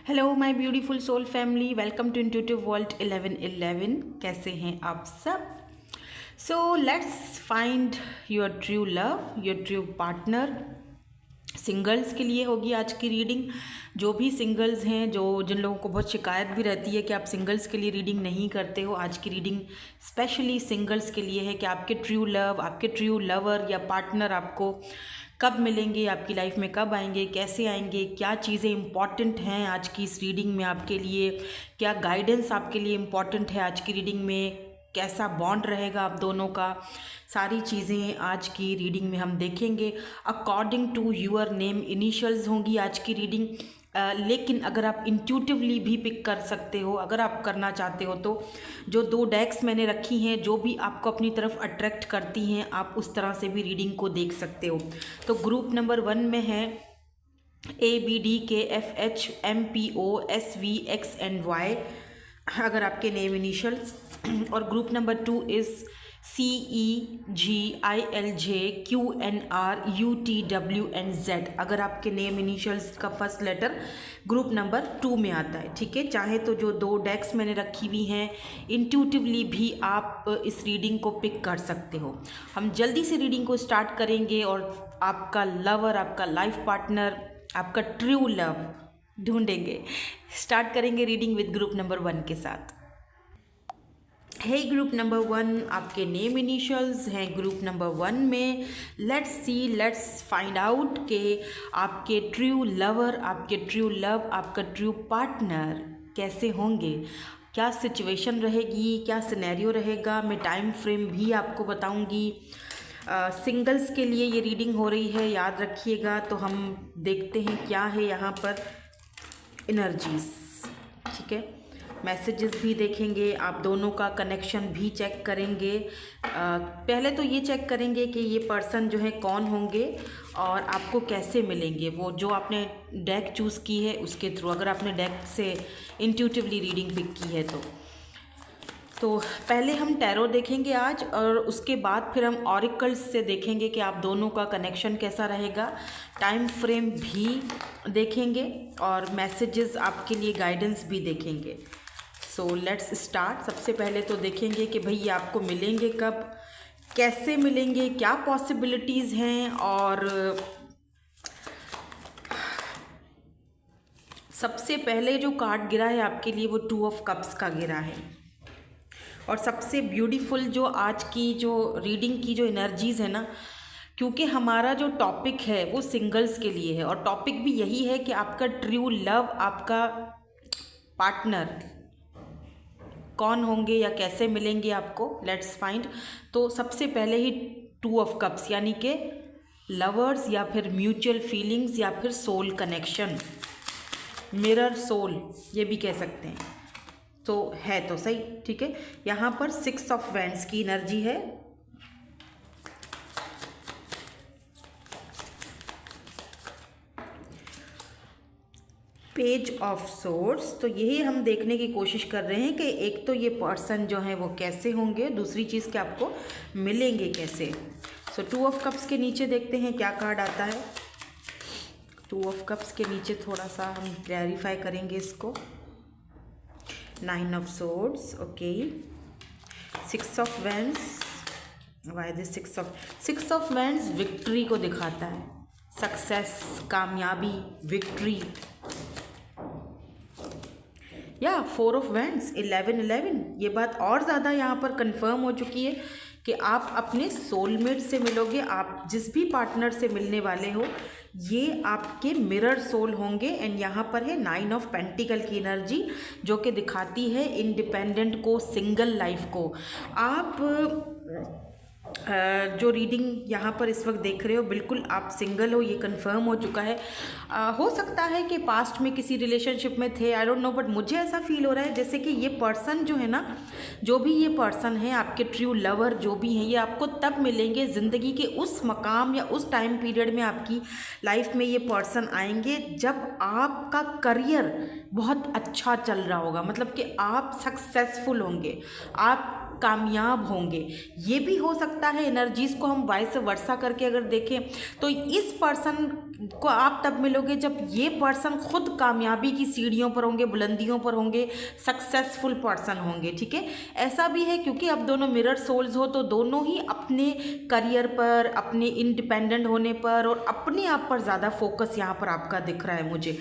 Hello my beautiful soul family, welcome to intuitive world 1111। कैसे हैं आप सब? So let's find your true love, your true partner. Singles के लिए होगी आज की रीडिंग। जो भी सिंगल्स हैं, जिन लोगों को बहुत शिकायत भी रहती है कि आप सिंगल्स के लिए रीडिंग नहीं करते हो, आज की रीडिंग स्पेशली सिंगल्स के लिए है कि आपके ट्रू लव, आपके ट्रू लवर या पार्टनर आपको कब मिलेंगे, आपकी लाइफ में कब आएंगे, कैसे आएंगे, क्या चीज़ें इंपॉर्टेंट हैं आज की इस रीडिंग में आपके लिए, क्या गाइडेंस आपके लिए इम्पॉर्टेंट है आज की रीडिंग में, कैसा बॉन्ड रहेगा आप दोनों का, सारी चीज़ें आज की रीडिंग में हम देखेंगे। According to your name initials होंगी आज की रीडिंग। लेकिन अगर आप इंट्यूटिवली भी पिक कर सकते हो, अगर आप करना चाहते हो तो जो 2 डेक्स मैंने रखी हैं, जो भी आपको अपनी तरफ अट्रैक्ट करती हैं, आप उस तरह से भी रीडिंग को देख सकते हो। तो ग्रुप नंबर 1 में है ABDKFHMPOSVXNY, अगर आपके नेम इनिशियल्स। और ग्रुप नंबर 2 इज़ CEGILJQNRUTWNZ, अगर आपके नेम इनिशियल्स का फर्स्ट लेटर ग्रुप नंबर 2 में आता है। ठीक है, चाहे तो जो 2 डेक्स मैंने रखी हुई हैं, इंट्यूटिवली भी आप इस रीडिंग को पिक कर सकते हो। हम जल्दी से रीडिंग को स्टार्ट करेंगे और आपका लवर, आपका लाइफ पार्टनर, आपका ट्रू लव ढूंढेंगे। स्टार्ट करेंगे रीडिंग विद ग्रुप नंबर 1 के साथ। है ग्रुप नंबर 1, आपके नेम इनिशियल्स हैं ग्रुप नंबर 1 में। लेट्स फाइंड आउट कि आपके ट्रू लवर, आपके ट्रू लव, आपका ट्रू पार्टनर कैसे होंगे, क्या सिचुएशन रहेगी, क्या सिनेरियो रहेगा। मैं टाइम फ्रेम भी आपको बताऊंगी। सिंगल्स के लिए ये रीडिंग हो रही है, याद रखिएगा। तो हम देखते हैं क्या है यहाँ पर एनर्जीज। ठीक है, मैसेजेस भी देखेंगे, आप दोनों का कनेक्शन भी चेक करेंगे। पहले तो ये चेक करेंगे कि ये पर्सन जो है कौन होंगे और आपको कैसे मिलेंगे, वो जो आपने डेक चूज़ की है उसके थ्रू, अगर आपने डेक से इंट्यूटिवली रीडिंग पिक की है तो पहले हम टैरो देखेंगे आज, और उसके बाद फिर हम ऑरिकल्स से देखेंगे कि आप दोनों का कनेक्शन कैसा रहेगा। टाइम फ्रेम भी देखेंगे और मैसेजेस आपके लिए गाइडेंस भी देखेंगे। So let's start. सबसे पहले तो देखेंगे कि भाई आपको मिलेंगे कब, कैसे मिलेंगे, क्या पॉसिबिलिटीज़ हैं। और सबसे पहले जो कार्ड गिरा है आपके लिए वो 2 ऑफ कप्स का गिरा है। और सबसे ब्यूटीफुल जो आज की जो रीडिंग की जो एनर्जीज़ है ना, क्योंकि हमारा जो टॉपिक है वो सिंगल्स के लिए है और टॉपिक भी यही है कि आपका ट्रू लव, आपका पार्टनर कौन होंगे या कैसे मिलेंगे आपको। Let's find. तो सबसे पहले ही 2 ऑफ कप्स, यानी कि लवर्स या फिर म्यूचुअल फीलिंग्स या फिर सोल कनेक्शन, मिरर सोल ये भी कह सकते हैं। तो है तो सही। ठीक है, यहाँ पर 6 ऑफ वैंड्स की एनर्जी है। Page of swords. तो यही हम देखने की कोशिश कर रहे हैं कि एक तो ये पर्सन जो है वो कैसे होंगे, दूसरी चीज़ कि आपको मिलेंगे कैसे। सो 2 ऑफ कप्स के नीचे देखते हैं क्या कार्ड आता है। 2 ऑफ कप्स के नीचे थोड़ा सा हम क्लैरिफाई करेंगे इसको। 9 of swords, okay. 6 of wands. Why this 6 of wands victory को दिखाता है, सक्सेस, कामयाबी, विक्ट्री। या 4 ऑफ वैंड्स, 11 ये बात और ज़्यादा यहाँ पर कंफर्म हो चुकी है कि आप अपने सोलमेट से मिलोगे। आप जिस भी पार्टनर से मिलने वाले हो ये आपके मिरर सोल होंगे। एंड यहाँ पर है 9 ऑफ पेंटिकल की एनर्जी, जो कि दिखाती है इंडिपेंडेंट को, सिंगल लाइफ को। आप जो रीडिंग यहाँ पर इस वक्त देख रहे हो, बिल्कुल आप सिंगल हो, ये कंफर्म हो चुका है। हो सकता है कि पास्ट में किसी रिलेशनशिप में थे, आई डोंट नो, बट मुझे ऐसा फील हो रहा है जैसे कि ये पर्सन जो है ना, जो भी ये पर्सन है, आपके ट्रू लवर जो भी हैं, ये आपको तब मिलेंगे ज़िंदगी के उस मकाम या उस टाइम पीरियड में आपकी लाइफ में ये पर्सन आएंगे जब आपका करियर बहुत अच्छा चल रहा होगा, मतलब कि आप सक्सेसफुल होंगे, आप कामयाब होंगे। ये भी हो सकता है एनर्जीज़ को हम वाइस वर्सा करके अगर देखें तो इस पर्सन को आप तब मिलोगे जब ये पर्सन खुद कामयाबी की सीढ़ियों पर होंगे, बुलंदियों पर होंगे, सक्सेसफुल पर्सन होंगे। ठीक है, ऐसा भी है क्योंकि अब दोनों मिरर सोल्स हो, तो दोनों ही अपने करियर पर, अपने इंडिपेंडेंट होने पर और अपने आप पर ज़्यादा फोकस यहाँ पर आपका दिख रहा है मुझे।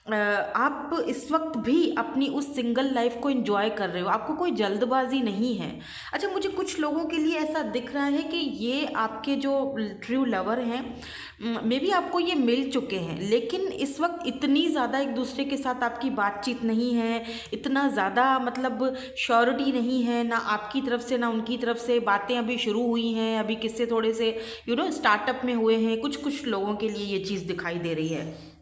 आप इस वक्त भी अपनी उस सिंगल लाइफ को एंजॉय कर रहे हो, आपको कोई जल्दबाजी नहीं है। अच्छा, मुझे कुछ लोगों के लिए ऐसा दिख रहा है कि ये आपके जो ट्रू लवर हैं, मे बी आपको ये मिल चुके हैं, लेकिन इस वक्त इतनी ज़्यादा एक दूसरे के साथ आपकी बातचीत नहीं है, इतना ज़्यादा मतलब श्योरिटी नहीं है, ना आपकी तरफ से ना उनकी तरफ से। बातें अभी शुरू हुई हैं, अभी किस्से थोड़े से स्टार्टअप में हुए हैं। कुछ लोगों के लिए ये चीज़ दिखाई दे रही है।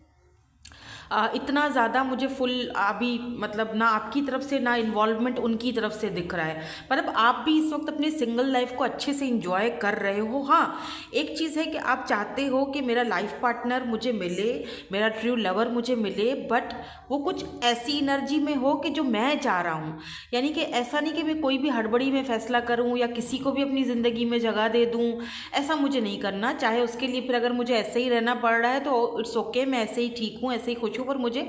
इतना ज़्यादा मुझे फुल अभी मतलब ना आपकी तरफ से ना इन्वॉल्वमेंट उनकी तरफ से दिख रहा है, पर अब आप भी इस वक्त अपनी सिंगल लाइफ को अच्छे से इंजॉय कर रहे हो। हाँ, एक चीज़ है कि आप चाहते हो कि मेरा लाइफ पार्टनर मुझे मिले, मेरा ट्रू लवर मुझे मिले, बट वो कुछ ऐसी एनर्जी में हो कि जो मैं चाह रहा हूँ। यानी कि ऐसा नहीं कि मैं कोई भी हड़बड़ी में फ़ैसला करूँ या किसी को भी अपनी ज़िंदगी में जगह दे दूँ, ऐसा मुझे नहीं करना। चाहे उसके लिए फिर अगर मुझे ऐसे ही रहना पड़ रहा है तो इट्स ओके, मैं ऐसे ही ठीक हूँ, ऐसे ही खुश हूँ, पर मुझे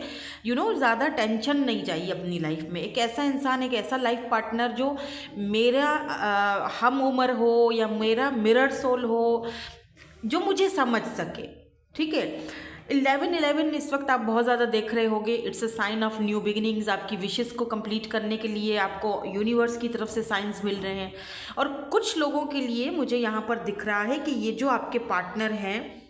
ज़्यादा टेंशन नहीं चाहिए अपनी लाइफ में। एक ऐसा इंसान, एक ऐसा लाइफ पार्टनर जो मेरा हम उम्र हो या मेरा मिरर सोल हो, जो मुझे समझ सके। ठीक है, 11-11 इस वक्त आप बहुत ज़्यादा देख रहे होगे। It's a sign of new beginnings. आपकी विशेस को कंप्लीट करने के लिए आपको यूनिवर्स की तरफ से साइंस मिल रहे हैं। और कुछ लोगों के लिए मुझे यहाँ पर दिख रहा है कि ये जो आपके पार्टनर हैं,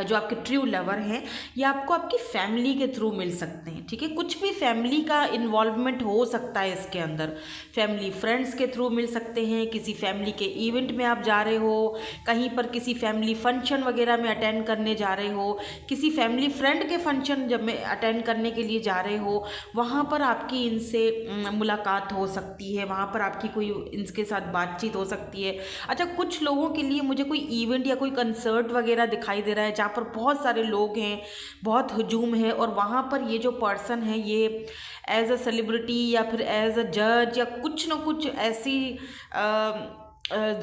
जो आपके ट्रू लवर हैं, ये आपको आपकी फैमिली के थ्रू मिल सकते हैं। ठीक है, कुछ भी फैमिली का इन्वॉल्वमेंट हो सकता है इसके अंदर। फैमिली फ्रेंड्स के थ्रू मिल सकते हैं, किसी फैमिली के इवेंट में आप जा रहे हो, कहीं पर किसी फैमिली फंक्शन वगैरह में अटेंड करने जा रहे हो, किसी फैमिली फ्रेंड के फंक्शन जब में अटेंड करने के लिए जा रहे हो, वहाँ पर आपकी इनसे मुलाकात हो सकती है, वहाँ पर आपकी कोई इनके साथ बातचीत हो सकती है। अच्छा, कुछ लोगों के लिए मुझे कोई इवेंट या कोई कंसर्ट वगैरह दिखाई दे रहा है जहाँ पर बहुत सारे लोग हैं, बहुत हुजूम है, और वहाँ पर ये जो पर्सन है ये एज अ सेलिब्रिटी या फिर एज अ जज या कुछ ना कुछ ऐसी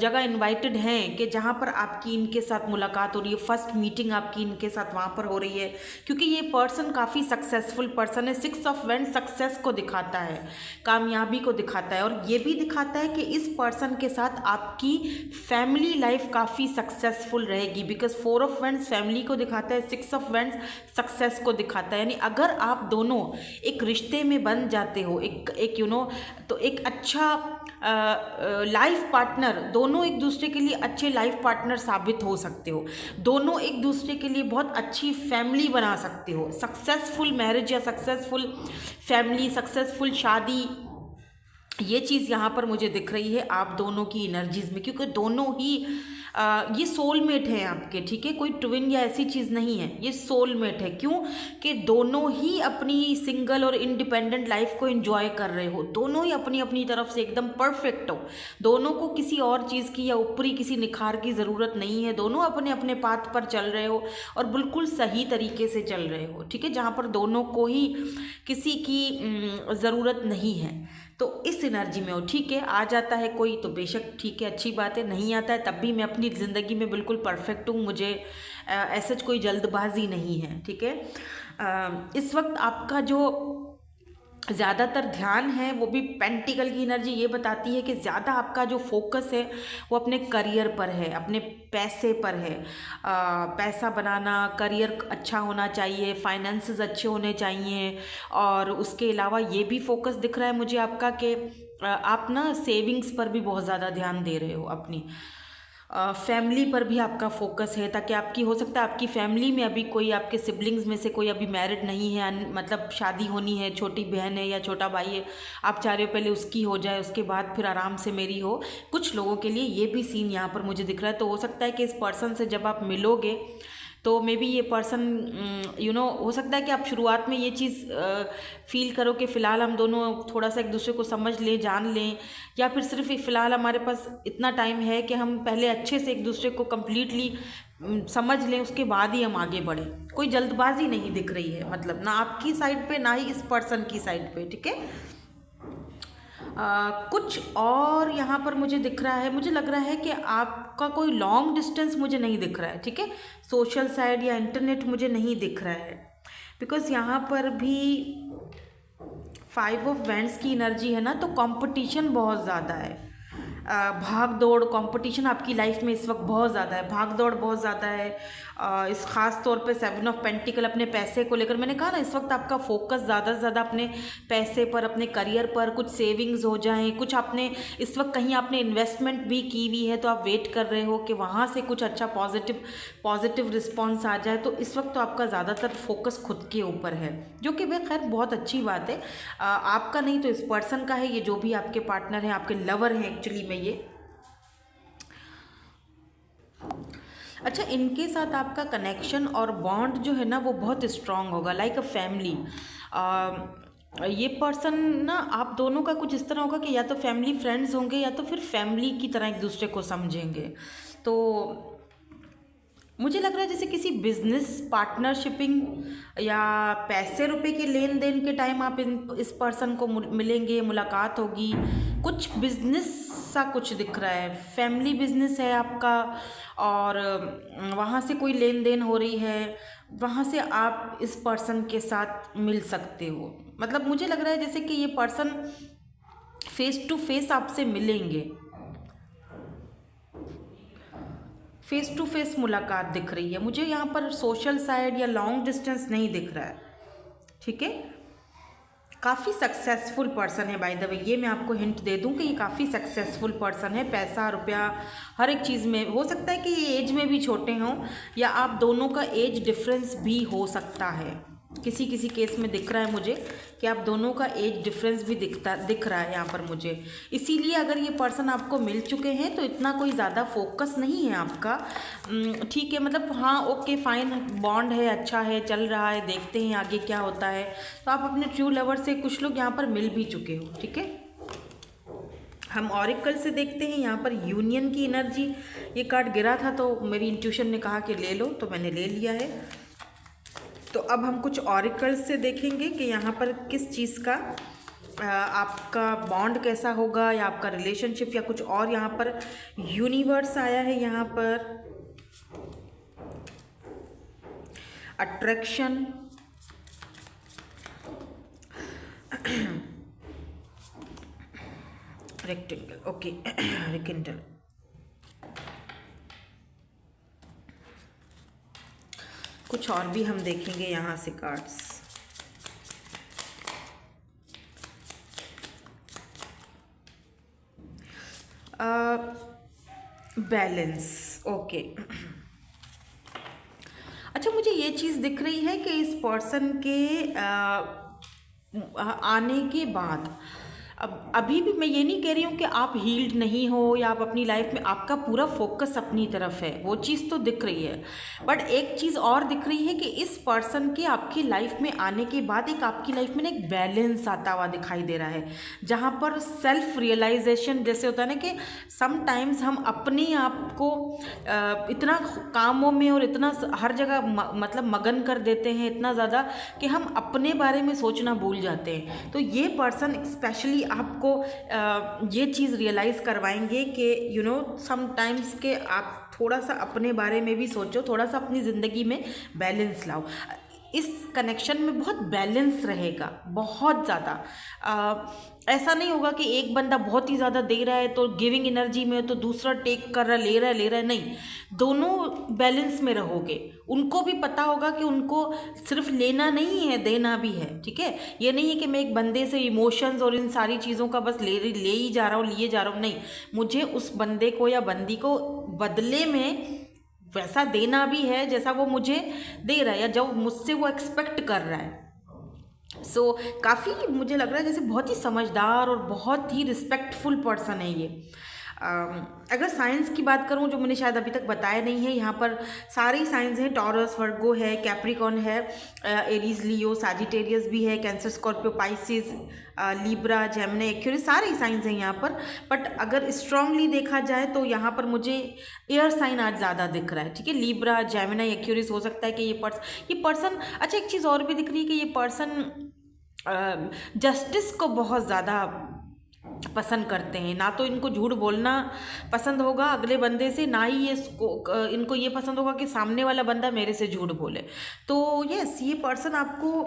जगह इनवाइटेड हैं कि जहाँ पर आपकी इनके साथ मुलाकात हो रही है, फर्स्ट मीटिंग आपकी इनके साथ वहाँ पर हो रही है। क्योंकि ये पर्सन काफ़ी सक्सेसफुल पर्सन है। 6 ऑफ वैंड्स सक्सेस को दिखाता है, कामयाबी को दिखाता है, और ये भी दिखाता है कि इस पर्सन के साथ आपकी फैमिली लाइफ काफ़ी सक्सेसफुल रहेगी। बिकॉज 4 ऑफ वैंड्स फैमिली को दिखाता है, 6 ऑफ वैंड्स सक्सेस को दिखाता है। यानी अगर आप दोनों एक रिश्ते में बन जाते हो, एक तो एक अच्छा लाइफ पार्टनर, दोनों एक दूसरे के लिए अच्छे लाइफ पार्टनर साबित हो सकते हो, दोनों एक दूसरे के लिए बहुत अच्छी फैमिली बना सकते हो। सक्सेसफुल मैरिज या सक्सेसफुल फैमिली, सक्सेसफुल शादी, ये चीज़ यहाँ पर मुझे दिख रही है आप दोनों की एनर्जीज में। क्योंकि दोनों ही ये सोलमेट हैं आपके। ठीक है, कोई ट्विन या ऐसी चीज़ नहीं है, ये सोलमेट है। क्यों कि दोनों ही अपनी सिंगल और इंडिपेंडेंट लाइफ को एंजॉय कर रहे हो, दोनों ही अपनी अपनी तरफ से एकदम परफेक्ट हो, दोनों को किसी और चीज़ की या ऊपरी किसी निखार की ज़रूरत नहीं है, दोनों अपने अपने पाथ पर चल रहे हो और बिल्कुल सही तरीके से चल रहे हो। ठीक है, जहाँ पर दोनों को ही किसी की ज़रूरत नहीं है, तो इस एनर्जी में हो। ठीक है, आ जाता है कोई तो बेशक ठीक है, अच्छी बात है, नहीं आता है तब भी मैं अपनी ज़िंदगी में बिल्कुल परफेक्ट हूँ, मुझे ऐसा कोई जल्दबाजी नहीं है। ठीक है, इस वक्त आपका जो ज़्यादातर ध्यान है वो भी पेंटिकल की एनर्जी ये बताती है कि ज़्यादा आपका जो फोकस है वो अपने करियर पर है, अपने पैसे पर है। पैसा बनाना, करियर अच्छा होना चाहिए, फाइनेंसेस अच्छे होने चाहिए, और उसके अलावा ये भी फोकस दिख रहा है मुझे आपका कि आप ना सेविंग्स पर भी बहुत ज़्यादा ध्यान दे रहे हो, अपनी फैमिली पर भी आपका फोकस है, ताकि आपकी हो सकता है आपकी फैमिली में अभी कोई आपके सिबलिंग्स में से कोई अभी मैरिड नहीं है, मतलब शादी होनी है, छोटी बहन है या छोटा भाई है, आप चाह रहे हो पहले उसकी हो जाए, उसके बाद फिर आराम से मेरी हो। कुछ लोगों के लिए ये भी सीन यहाँ पर मुझे दिख रहा है। तो हो सकता है कि इस पर्सन से जब आप मिलोगे तो मे बी ये पर्सन हो सकता है कि आप शुरुआत में ये चीज़ फील करो कि फ़िलहाल हम दोनों थोड़ा सा एक दूसरे को समझ लें, जान लें, या फिर सिर्फ फ़िलहाल हमारे पास इतना टाइम है कि हम पहले अच्छे से एक दूसरे को कम्प्लीटली समझ लें, उसके बाद ही हम आगे बढ़ें। कोई जल्दबाजी नहीं दिख रही है, मतलब ना आपकी साइड पे ना ही इस पर्सन की साइड पे। ठीक है, कुछ और यहाँ पर मुझे दिख रहा है, मुझे लग रहा है कि आपका कोई लॉन्ग डिस्टेंस मुझे नहीं दिख रहा है, ठीक है। सोशल साइड या इंटरनेट मुझे नहीं दिख रहा है, बिकॉज यहाँ पर भी 5 ऑफ वैंड्स की एनर्जी है ना, तो कंपटीशन बहुत ज़्यादा है। भाग दौड़ कंपटीशन आपकी लाइफ में इस वक्त बहुत ज़्यादा है, भाग दौड़ बहुत ज़्यादा है। इस खास तौर पे 7 ऑफ पेंटिकल अपने पैसे को लेकर, मैंने कहा ना इस वक्त आपका फोकस ज़्यादा से ज़्यादा अपने पैसे पर, अपने करियर पर, कुछ सेविंग्स हो जाएं, कुछ आपने इस वक्त कहीं आपने इन्वेस्टमेंट भी की हुई है तो आप वेट कर रहे हो कि वहाँ से कुछ अच्छा पॉजिटिव रिस्पॉन्स आ जाए। तो इस वक्त तो आपका ज़्यादातर फोकस खुद के ऊपर है, जो कि वह खैर बहुत अच्छी बात है। आपका नहीं तो इस पर्सन का है, ये जो भी आपके पार्टनर हैं, आपके लवर हैं एक्चुअली में ये। अच्छा, इनके साथ आपका कनेक्शन और बॉन्ड जो है ना वो बहुत स्ट्रांग होगा, लाइक अ फैमिली। ये पर्सन ना आप दोनों का कुछ इस तरह होगा कि या तो फैमिली फ्रेंड्स होंगे या तो फिर फैमिली की तरह एक दूसरे को समझेंगे। तो मुझे लग रहा है जैसे किसी बिजनेस पार्टनरशिपिंग या पैसे रुपए के लेन देन के टाइम आप इस पर्सन को मिलेंगे, मुलाकात होगी, कुछ बिजनेस सा कुछ दिख रहा है, फैमिली बिजनेस है आपका और वहाँ से कोई लेन देन हो रही है, वहाँ से आप इस पर्सन के साथ मिल सकते हो। मतलब मुझे लग रहा है जैसे कि ये पर्सन फेस टू फेस आपसे मिलेंगे, फेस टू फेस मुलाकात दिख रही है मुझे। यहाँ पर सोशल साइड या लॉन्ग डिस्टेंस नहीं दिख रहा है, ठीक है। काफ़ी सक्सेसफुल पर्सन है बाय द वे, ये मैं आपको हिंट दे दूं कि ये काफ़ी सक्सेसफुल पर्सन है। पैसा रुपया हर एक चीज़ में, हो सकता है कि ये एज में भी छोटे हों या आप दोनों का एज डिफरेंस भी हो सकता है। किसी किसी केस में दिख रहा है मुझे कि आप दोनों का एज डिफरेंस भी दिख रहा है यहाँ पर मुझे। इसीलिए अगर ये पर्सन आपको मिल चुके हैं तो इतना कोई ज़्यादा फोकस नहीं है आपका, ठीक है। मतलब हाँ ओके फाइन, बॉन्ड है, अच्छा है, चल रहा है, देखते हैं आगे क्या होता है। तो आप अपने ट्रू लवर से कुछ लोग यहाँ पर मिल भी चुके हो, ठीक है। हम ऑरिकल से देखते हैं यहाँ पर यूनियन की एनर्जी। ये कार्ड गिरा था तो मेरी इंट्यूशन ने कहा कि ले लो, तो मैंने ले लिया है। तो अब हम कुछ ऑरिकल से देखेंगे कि यहाँ पर किस चीज़ का आपका बॉन्ड कैसा होगा या आपका रिलेशनशिप या कुछ और। यहाँ पर यूनिवर्स आया है, यहाँ पर अट्रैक्शन, रेक्टेंगल, ओके रेक्टेंगल। कुछ और भी हम देखेंगे यहाँ से कार्ड्स। Balance, okay. अच्छा, मुझे ये चीज़ दिख रही है कि इस पर्सन के आने के बाद, अब अभी भी मैं ये नहीं कह रही हूँ कि आप हील्ड नहीं हो या आप अपनी लाइफ में, आपका पूरा फोकस अपनी तरफ है, वो चीज़ तो दिख रही है। बट एक चीज़ और दिख रही है कि इस पर्सन के आपकी लाइफ में आने के बाद एक आपकी लाइफ में एक बैलेंस आता हुआ दिखाई दे रहा है, जहाँ पर सेल्फ रियलाइजेशन जैसे होता है ना कि समटाइम्स हम अपने आप को इतना कामों में और इतना हर जगह मतलब मगन कर देते हैं इतना ज़्यादा कि हम अपने बारे में सोचना भूल जाते हैं। तो ये पर्सन स्पेशली आपको ये चीज़ रियलाइज़ करवाएंगे कि यू नो समटाइम्स के आप थोड़ा सा अपने बारे में भी सोचो, थोड़ा सा अपनी ज़िंदगी में बैलेंस लाओ। इस कनेक्शन में बहुत बैलेंस रहेगा, बहुत ज़्यादा। ऐसा नहीं होगा कि एक बंदा बहुत ही ज़्यादा दे रहा है तो गिविंग एनर्जी में, तो दूसरा टेक कर रहा है, ले रहा है, नहीं, दोनों बैलेंस में रहोगे। उनको भी पता होगा कि उनको सिर्फ लेना नहीं है, देना भी है, ठीक है। ये नहीं है कि मैं एक बंदे से इमोशंस और इन सारी चीज़ों का बस ले ही जा रहा हूँ, लिए जा रहा हूँ, नहीं, मुझे उस बंदे को या बंदी को बदले में वैसा देना भी है जैसा वो मुझे दे रहा है या जो मुझसे वो एक्सपेक्ट कर रहा है। सो काफ़ी मुझे लग रहा है जैसे बहुत ही समझदार और बहुत ही रिस्पेक्टफुल पर्सन है ये। अगर साइंस की बात करूं, जो मैंने शायद अभी तक बताया नहीं है, यहाँ पर सारी साइंस हैं, टॉरस, वर्गो है, कैप्रिकॉन है, एरीज, लियो, सैजिटेरियस भी है, cancer, Scorpio, Pisces, Libra, Gemini, Aquarius, सारे साइंस हैं यहाँ पर। बट अगर स्ट्रांगली देखा जाए तो यहाँ पर मुझे एयर साइन आज ज़्यादा दिख रहा है, ठीक है। लिब्रा, जेमिनी, एक्वेरियस, हो सकता है कि ये पर्सन अच्छा, एक चीज़ और भी दिख रही है कि ये पर्सन जस्टिस को बहुत ज़्यादा पसंद करते हैं, ना तो इनको झूठ बोलना पसंद होगा अगले बंदे से, ना ही इनको ये पसंद होगा कि सामने वाला बंदा मेरे से झूठ बोले। तो यस, ये पर्सन आपको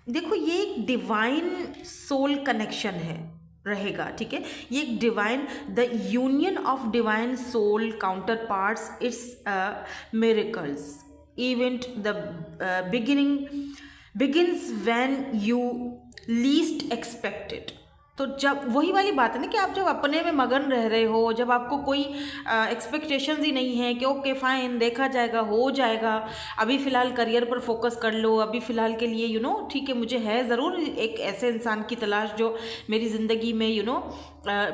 देखो, ये एक डिवाइन सोल कनेक्शन है रहेगा, ठीक है। ये एक divine, the union of divine soul counterparts, it's miracles event, the begins when you least expected. तो जब वही वाली बात है ना कि आप जब अपने में मगन रह रहे हो, जब आपको कोई एक्सपेक्टेशंस ही नहीं है कि ओके फाइन देखा जाएगा, हो जाएगा, अभी फ़िलहाल करियर पर फोकस कर लो, अभी फ़िलहाल के लिए ठीक है, मुझे है ज़रूर एक ऐसे इंसान की तलाश जो मेरी ज़िंदगी में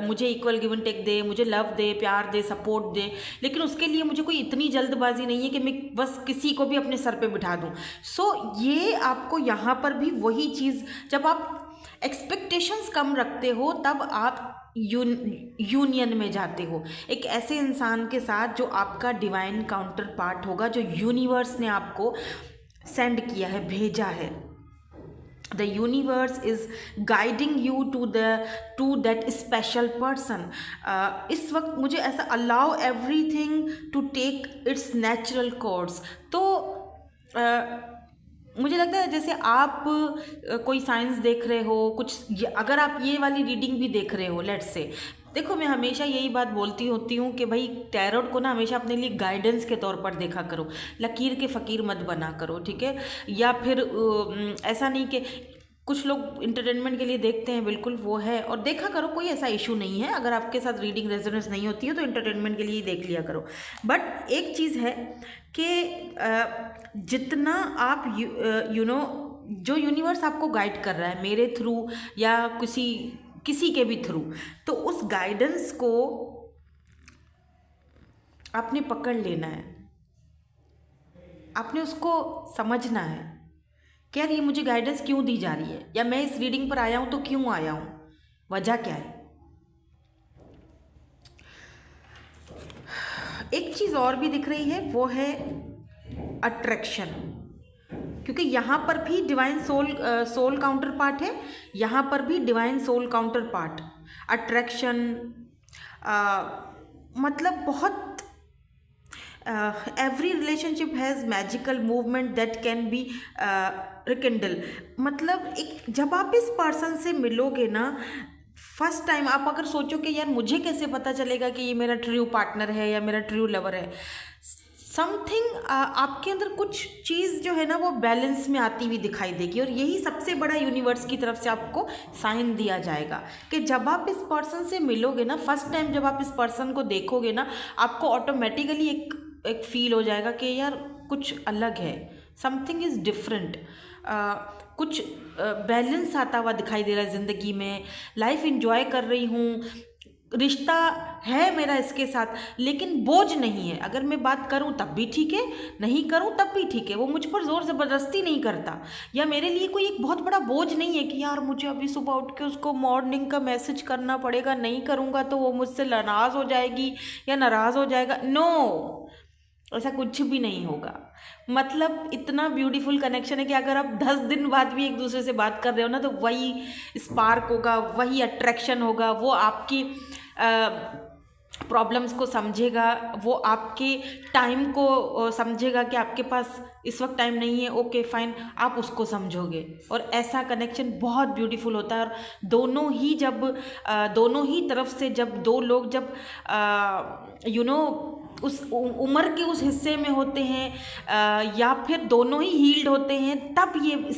मुझे इक्वल गिव एंड टेक दे, मुझे लव दे, प्यार दे, सपोर्ट दे, लेकिन उसके लिए मुझे कोई इतनी जल्दबाजी नहीं है कि मैं बस किसी को भी अपने सर पे बिठा दूँ। सो ये आपको यहाँ पर भी वही चीज़, जब आप एक्सपेक्टेशंस कम रखते हो तब आप यूनियन में जाते हो एक ऐसे इंसान के साथ जो आपका डिवाइन काउंटर पार्ट होगा, जो यूनिवर्स ने आपको सेंड किया है, भेजा है। The universe is guiding you to that special person. इस वक्त मुझे ऐसा allow everything to take its natural course। तो मुझे लगता है जैसे आप कोई साइंस देख रहे हो कुछ, अगर आप ये वाली रीडिंग भी देख रहे हो, लेट्स से, देखो मैं हमेशा यही बात बोलती होती हूँ कि भाई टैरोट को ना हमेशा अपने लिए गाइडेंस के तौर पर देखा करो, लकीर के फ़कीर मत बना करो, ठीक है। या फिर ऐसा नहीं कि कुछ लोग इंटरटेनमेंट के लिए देखते हैं, बिल्कुल वो है, और देखा करो, कोई ऐसा इशू नहीं है। अगर आपके साथ रीडिंग रेजोनेंस नहीं होती है तो इंटरटेनमेंट के लिए ही देख लिया करो। बट एक चीज़ है कि जितना आप जो यूनिवर्स आपको गाइड कर रहा है मेरे थ्रू या किसी के भी थ्रू, तो उस गाइडेंस को आपने पकड़ लेना है, आपने उसको समझना है कि यार ये मुझे गाइडेंस क्यों दी जा रही है, या मैं इस रीडिंग पर आया हूँ तो क्यों आया हूँ, वजह क्या है। एक चीज़ और भी दिख रही है, वो है अट्रैक्शन, क्योंकि यहाँ पर भी डिवाइन सोल काउंटर पार्ट है, यहाँ पर भी divine soul counterpart. Attraction मतलब बहुत every relationship has magical movement that can be rekindle। मतलब एक जब आप इस पर्सन से मिलोगे ना फर्स्ट टाइम, आप अगर सोचो कि यार मुझे कैसे पता चलेगा कि ये मेरा ट्रू पार्टनर है या मेरा ट्रू लवर है, समथिंग आपके अंदर कुछ चीज़ जो है ना वो बैलेंस में आती हुई दिखाई देगी, और यही सबसे बड़ा यूनिवर्स की तरफ से आपको साइन दिया जाएगा कि जब आप इस पर्सन से मिलोगे ना, फर्स्ट टाइम जब आप इस पर्सन को देखोगे ना, आपको ऑटोमेटिकली एक फील हो जाएगा कि यार कुछ अलग है, समथिंग इज़ डिफरेंट, कुछ बैलेंस आता हुआ दिखाई दे रहा है ज़िंदगी में, लाइफ इंजॉय कर रही हूँ, रिश्ता है मेरा इसके साथ, लेकिन बोझ नहीं है। अगर मैं बात करूं तब भी ठीक है, नहीं करूं तब भी ठीक है, वो मुझ पर ज़ोर ज़बरदस्ती नहीं करता, या मेरे लिए कोई एक बहुत बड़ा बोझ नहीं है कि यार मुझे अभी सुबह उठ के उसको मॉर्निंग का मैसेज करना पड़ेगा, नहीं करूंगा तो वो मुझसे नाराज़ हो जाएगी या नाराज़ हो जाएगा। नो, ऐसा कुछ भी नहीं होगा। मतलब इतना ब्यूटीफुल कनेक्शन है कि अगर आप 10 दिन बाद भी एक दूसरे से बात कर रहे हो ना, तो वही स्पार्क होगा, वही अट्रैक्शन होगा, वो आपकी प्रॉब्लम्स को समझेगा, वो आपके टाइम को समझेगा कि आपके पास इस वक्त टाइम नहीं है, ओके फाइन, आप उसको समझोगे, और ऐसा कनेक्शन बहुत ब्यूटीफुल होता है। और दोनों ही तरफ से जब दो लोग जब उस उम्र के उस हिस्से में होते हैं या फिर दोनों ही हील्ड होते हैं, तब ये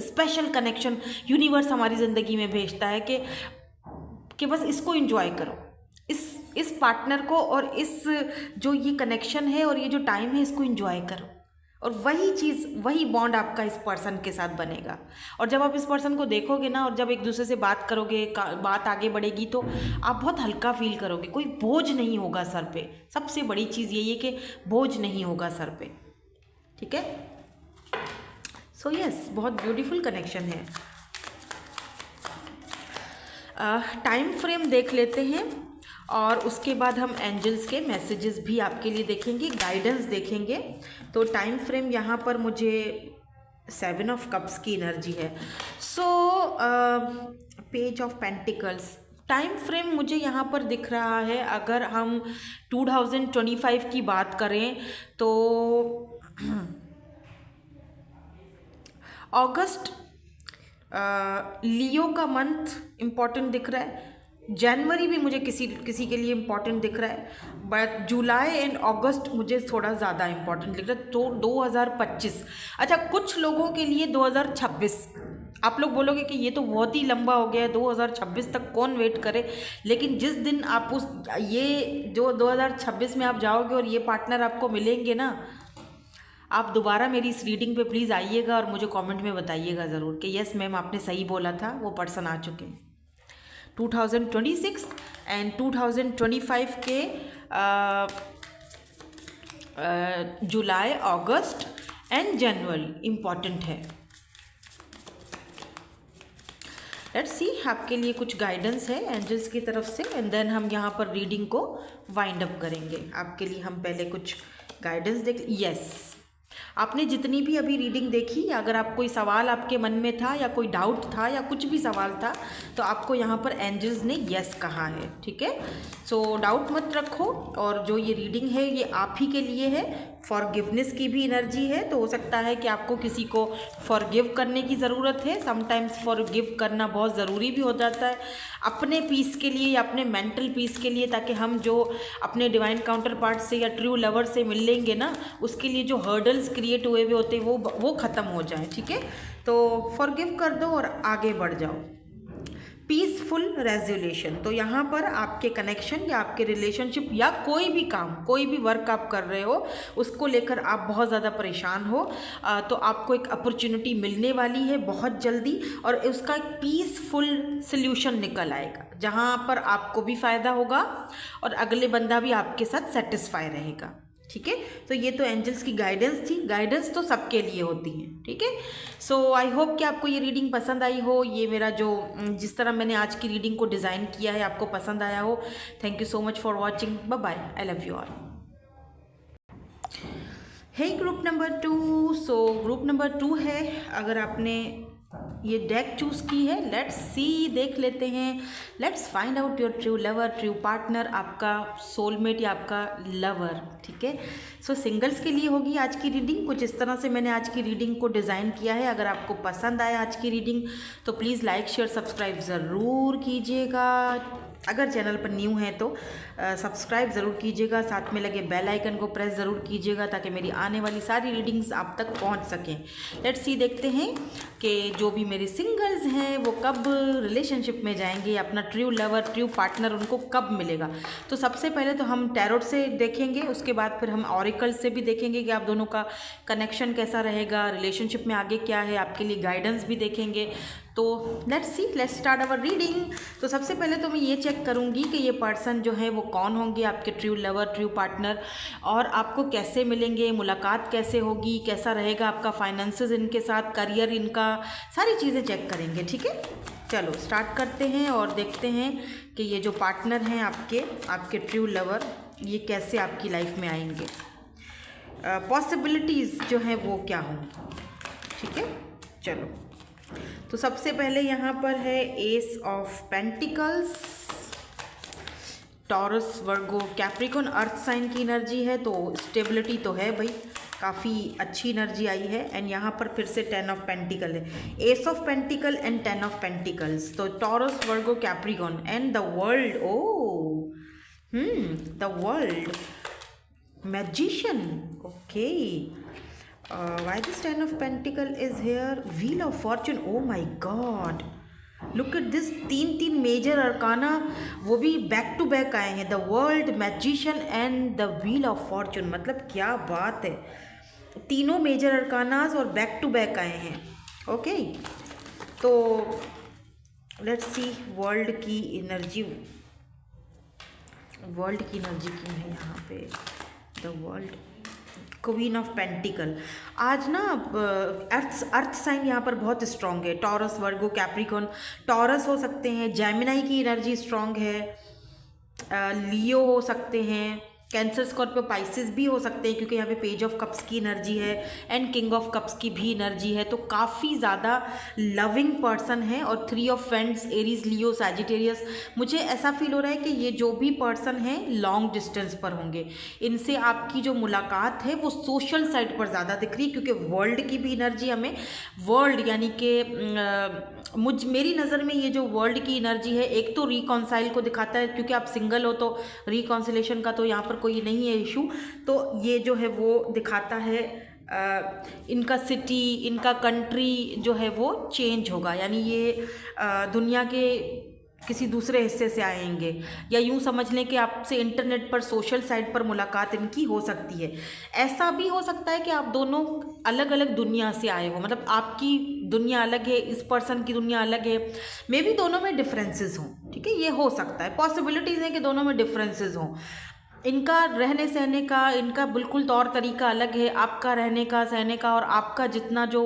स्पेशल कनेक्शन यूनिवर्स हमारी ज़िंदगी में भेजता है कि बस इसको एंजॉय करो, इस पार्टनर को, और इस जो ये कनेक्शन है और ये जो टाइम है इसको एंजॉय करो, और वही चीज़, वही बॉन्ड आपका इस पर्सन के साथ बनेगा। और जब आप इस पर्सन को देखोगे ना, और जब एक दूसरे से बात करोगे, बात आगे बढ़ेगी, तो आप बहुत हल्का फील करोगे, कोई बोझ नहीं होगा सर पे। सबसे बड़ी चीज़ यही है कि बोझ नहीं होगा सर पे, ठीक है। सो यस, बहुत ब्यूटीफुल कनेक्शन है। टाइम फ्रेम देख लेते हैं, और उसके बाद हम एंजल्स के मैसेजेस भी आपके लिए देखेंगे, गाइडेंस देखेंगे। तो टाइम फ्रेम यहाँ पर मुझे 7 ऑफ कप्स की एनर्जी है। So page of pentacles, time frame मुझे यहाँ पर दिख रहा है, अगर हम 2025 की बात करें तो अगस्त लियो का मंथ इम्पॉर्टेंट दिख रहा है, जनवरी भी मुझे किसी के लिए इम्पॉर्टेंट दिख रहा है, बट जुलाई एंड अगस्त मुझे थोड़ा ज़्यादा इम्पॉर्टेंट दिख रहा है। तो 2025, अच्छा कुछ लोगों के लिए 2026, आप लोग बोलोगे कि ये तो बहुत ही लंबा हो गया है, 2026 तक कौन वेट करे, लेकिन जिस दिन आप उस ये जो 2026 में आप जाओगे और ये पार्टनर आपको मिलेंगे ना, आप दोबारा मेरी इस रीडिंग पे प्लीज़ आइएगा और मुझे कमेंट में बताइएगा ज़रूर कि यस मैम आपने सही बोला था, वो पर्सन आ चुके हैं। 2026 एंड 2025 के जुलाई, अगस्त एंड जनवरी इम्पॉर्टेंट है। लेट्स सी आपके लिए कुछ गाइडेंस है एंजल्स की तरफ से, एंड देन हम यहाँ पर रीडिंग को वाइंड अप करेंगे। आपके लिए हम पहले कुछ गाइडेंस देख, यस आपने जितनी भी अभी रीडिंग देखी, अगर आप कोई सवाल आपके मन में था या कोई डाउट था या कुछ भी सवाल था, तो आपको यहाँ पर एंजल्स ने यस कहा है, ठीक है। सो डाउट मत रखो, और जो ये रीडिंग है ये आप ही के लिए है। फॉरगिवनेस की भी एनर्जी है, तो हो सकता है कि आपको किसी को फॉरगिव करने की ज़रूरत है। समटाइम्स फॉरगिव करना बहुत ज़रूरी भी हो जाता है अपने पीस के लिए या अपने मेंटल पीस के लिए, ताकि हम जो अपने डिवाइन काउंटर पार्ट से या ट्रू लवर से मिल लेंगे ना, उसके लिए जो हर्डल्स क्रिएट हुए हुए होते हैं वो ख़त्म हो जाए, ठीक है। तो फॉरगिव कर दो और आगे बढ़ जाओ। पीसफुल रेजोल्यूशन, तो यहाँ पर आपके कनेक्शन या आपके रिलेशनशिप या कोई भी काम, कोई भी वर्क आप कर रहे हो, उसको लेकर आप बहुत ज़्यादा परेशान हो, तो आपको एक अपॉर्चुनिटी मिलने वाली है बहुत जल्दी, और उसका एक पीसफुल सल्यूशन निकल आएगा जहाँ पर आपको भी फ़ायदा होगा और अगले बंदा भी आपके साथ सेटिस्फाई रहेगा, ठीक है। तो ये तो एंजल्स की गाइडेंस थी, गाइडेंस तो सबके लिए होती है, ठीक है। सो आई होप कि आपको ये रीडिंग पसंद आई हो, ये मेरा जो जिस तरह मैंने आज की रीडिंग को डिज़ाइन किया है आपको पसंद आया हो। Thank you so much for watching, bye bye, I love you all. Hey group number 2, so group number 2 है, अगर आपने ये डेक चूज़ की है, लेट्स सी, देख लेते हैं, let's find out your true lover, true partner, आपका सोलमेट या आपका लवर, ठीक है। सो सिंगल्स के लिए होगी आज की रीडिंग, कुछ इस तरह से मैंने आज की रीडिंग को डिज़ाइन किया है। अगर आपको पसंद आया आज की रीडिंग तो प्लीज़ लाइक शेयर सब्सक्राइब ज़रूर कीजिएगा। अगर चैनल पर न्यू है तो सब्सक्राइब ज़रूर कीजिएगा, साथ में लगे बेल आइकन को प्रेस ज़रूर कीजिएगा ताकि मेरी आने वाली सारी रीडिंग्स आप तक पहुंच सकें। लेट्स सी, देखते हैं कि जो भी मेरे सिंगल्स हैं वो कब रिलेशनशिप में जाएंगे, अपना ट्रू लवर, ट्रू पार्टनर उनको कब मिलेगा। तो सबसे पहले तो हम टैरोट से देखेंगे, उसके बाद फिर हम ऑरिकल से भी देखेंगे कि आप दोनों का कनेक्शन कैसा रहेगा, रिलेशनशिप में आगे क्या है, आपके लिए गाइडेंस भी देखेंगे। तो let's see, let's start our reading. तो सबसे पहले तो मैं ये चेक करूँगी कि ये पर्सन जो है वो कौन होंगे, आपके ट्रू लवर, ट्रू पार्टनर, और आपको कैसे मिलेंगे, मुलाकात कैसे होगी, कैसा रहेगा आपका फाइनेंसेस इनके साथ, करियर इनका, सारी चीज़ें चेक करेंगे, ठीक है। चलो स्टार्ट करते हैं और देखते हैं कि ये जो पार्टनर हैं आपके ट्रू लवर, ये कैसे आपकी लाइफ में आएंगे, पॉसिबिलिटीज़ जो हैं वो क्या होंगी, ठीक है। चलो, तो सबसे पहले यहाँ पर है ace of pentacles, Taurus, Virgo, Capricorn, earth sign की एनर्जी है, तो स्टेबिलिटी तो है भाई, काफ़ी अच्छी एनर्जी आई है। एंड यहाँ पर फिर से 10 ऑफ पेंटिकल है, ace of pentacle and 10 of pentacles, तो Taurus, Virgo, Capricorn and the world, oh the world, magician, okay. Why this 10 of Pentacle is here? Wheel of Fortune, oh my God, look at this, तीन major arcana, वो भी back to back आए हैं, the world, magician and the wheel of Fortune. मतलब क्या बात है, तीनों मेजर अरकानास और बैक टू बैक आए हैं, ओके। तो लेट्स सी वर्ल्ड की एनर्जी, क्यों है यहाँ पे, the world, queen of pentacle. आज ना अर्थ साइन यहाँ पर बहुत स्ट्रॉन्ग है, टॉरस, वर्गो, कैप्रिकॉन। टॉरस हो सकते हैं, जेमिनाई की एनर्जी स्ट्रॉन्ग है, लियो हो सकते हैं, कैंसर, स्कॉर्पियो, पाइसेस भी हो सकते हैं क्योंकि यहाँ पे पेज ऑफ कप्स की एनर्जी है एंड किंग ऑफ कप्स की भी एनर्जी है। तो काफ़ी ज़्यादा लविंग पर्सन है। और three of friends, Aries, Leo, Sagittarius, मुझे ऐसा फील हो रहा है कि ये जो भी पर्सन है लॉन्ग डिस्टेंस पर होंगे। इनसे आपकी जो मुलाकात है वो सोशल साइड पर ज़्यादा दिख रही है क्योंकि वर्ल्ड की भी एनर्जी हमें, वर्ल्ड यानी कि मेरी नज़र में ये जो वर्ल्ड की एनर्जी है, एक तो रिकॉन्साइल को दिखाता है क्योंकि आप सिंगल हो तो रिकॉन्सिलेशन का तो यहाँ पर कोई नहीं है इशू। तो ये जो है वो दिखाता है इनका सिटी, इनका कंट्री जो है वो चेंज होगा, यानी ये दुनिया के किसी दूसरे हिस्से से आएंगे, या यूं समझ लें कि आपसे इंटरनेट पर, सोशल साइट पर मुलाकात इनकी हो सकती है। ऐसा भी हो सकता है कि आप दोनों अलग अलग दुनिया से आए हो, मतलब आपकी दुनिया अलग है, इस पर्सन की दुनिया अलग है, मे बी दोनों में डिफरेंसेस हों, ठीक है, ये हो सकता है, पॉसिबिलिटीज़ हैं कि दोनों में डिफरेंसेस हों। इनका रहने सहने का, इनका बिल्कुल तौर तरीका अलग है, आपका रहने का, सहने का और आपका जितना जो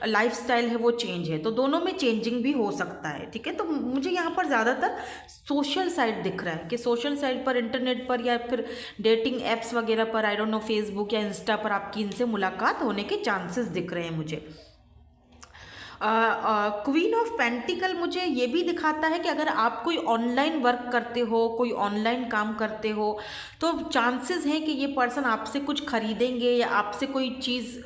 लाइफस्टाइल है वो चेंज है, तो दोनों में चेंजिंग भी हो सकता है, ठीक है। तो मुझे यहाँ पर ज़्यादातर सोशल साइड दिख रहा है कि सोशल साइड पर, इंटरनेट पर या फिर डेटिंग एप्स वगैरह पर, आई डोंट नो, फेसबुक या इंस्टा पर आपकी इनसे मुलाकात होने के चांसेस दिख रहे हैं मुझे। क्वीन ऑफ पेंटिकल मुझे ये भी दिखाता है कि अगर आप कोई ऑनलाइन वर्क करते हो, कोई ऑनलाइन काम करते हो, तो चांसेस हैं कि ये पर्सन आपसे कुछ खरीदेंगे या आपसे कोई चीज़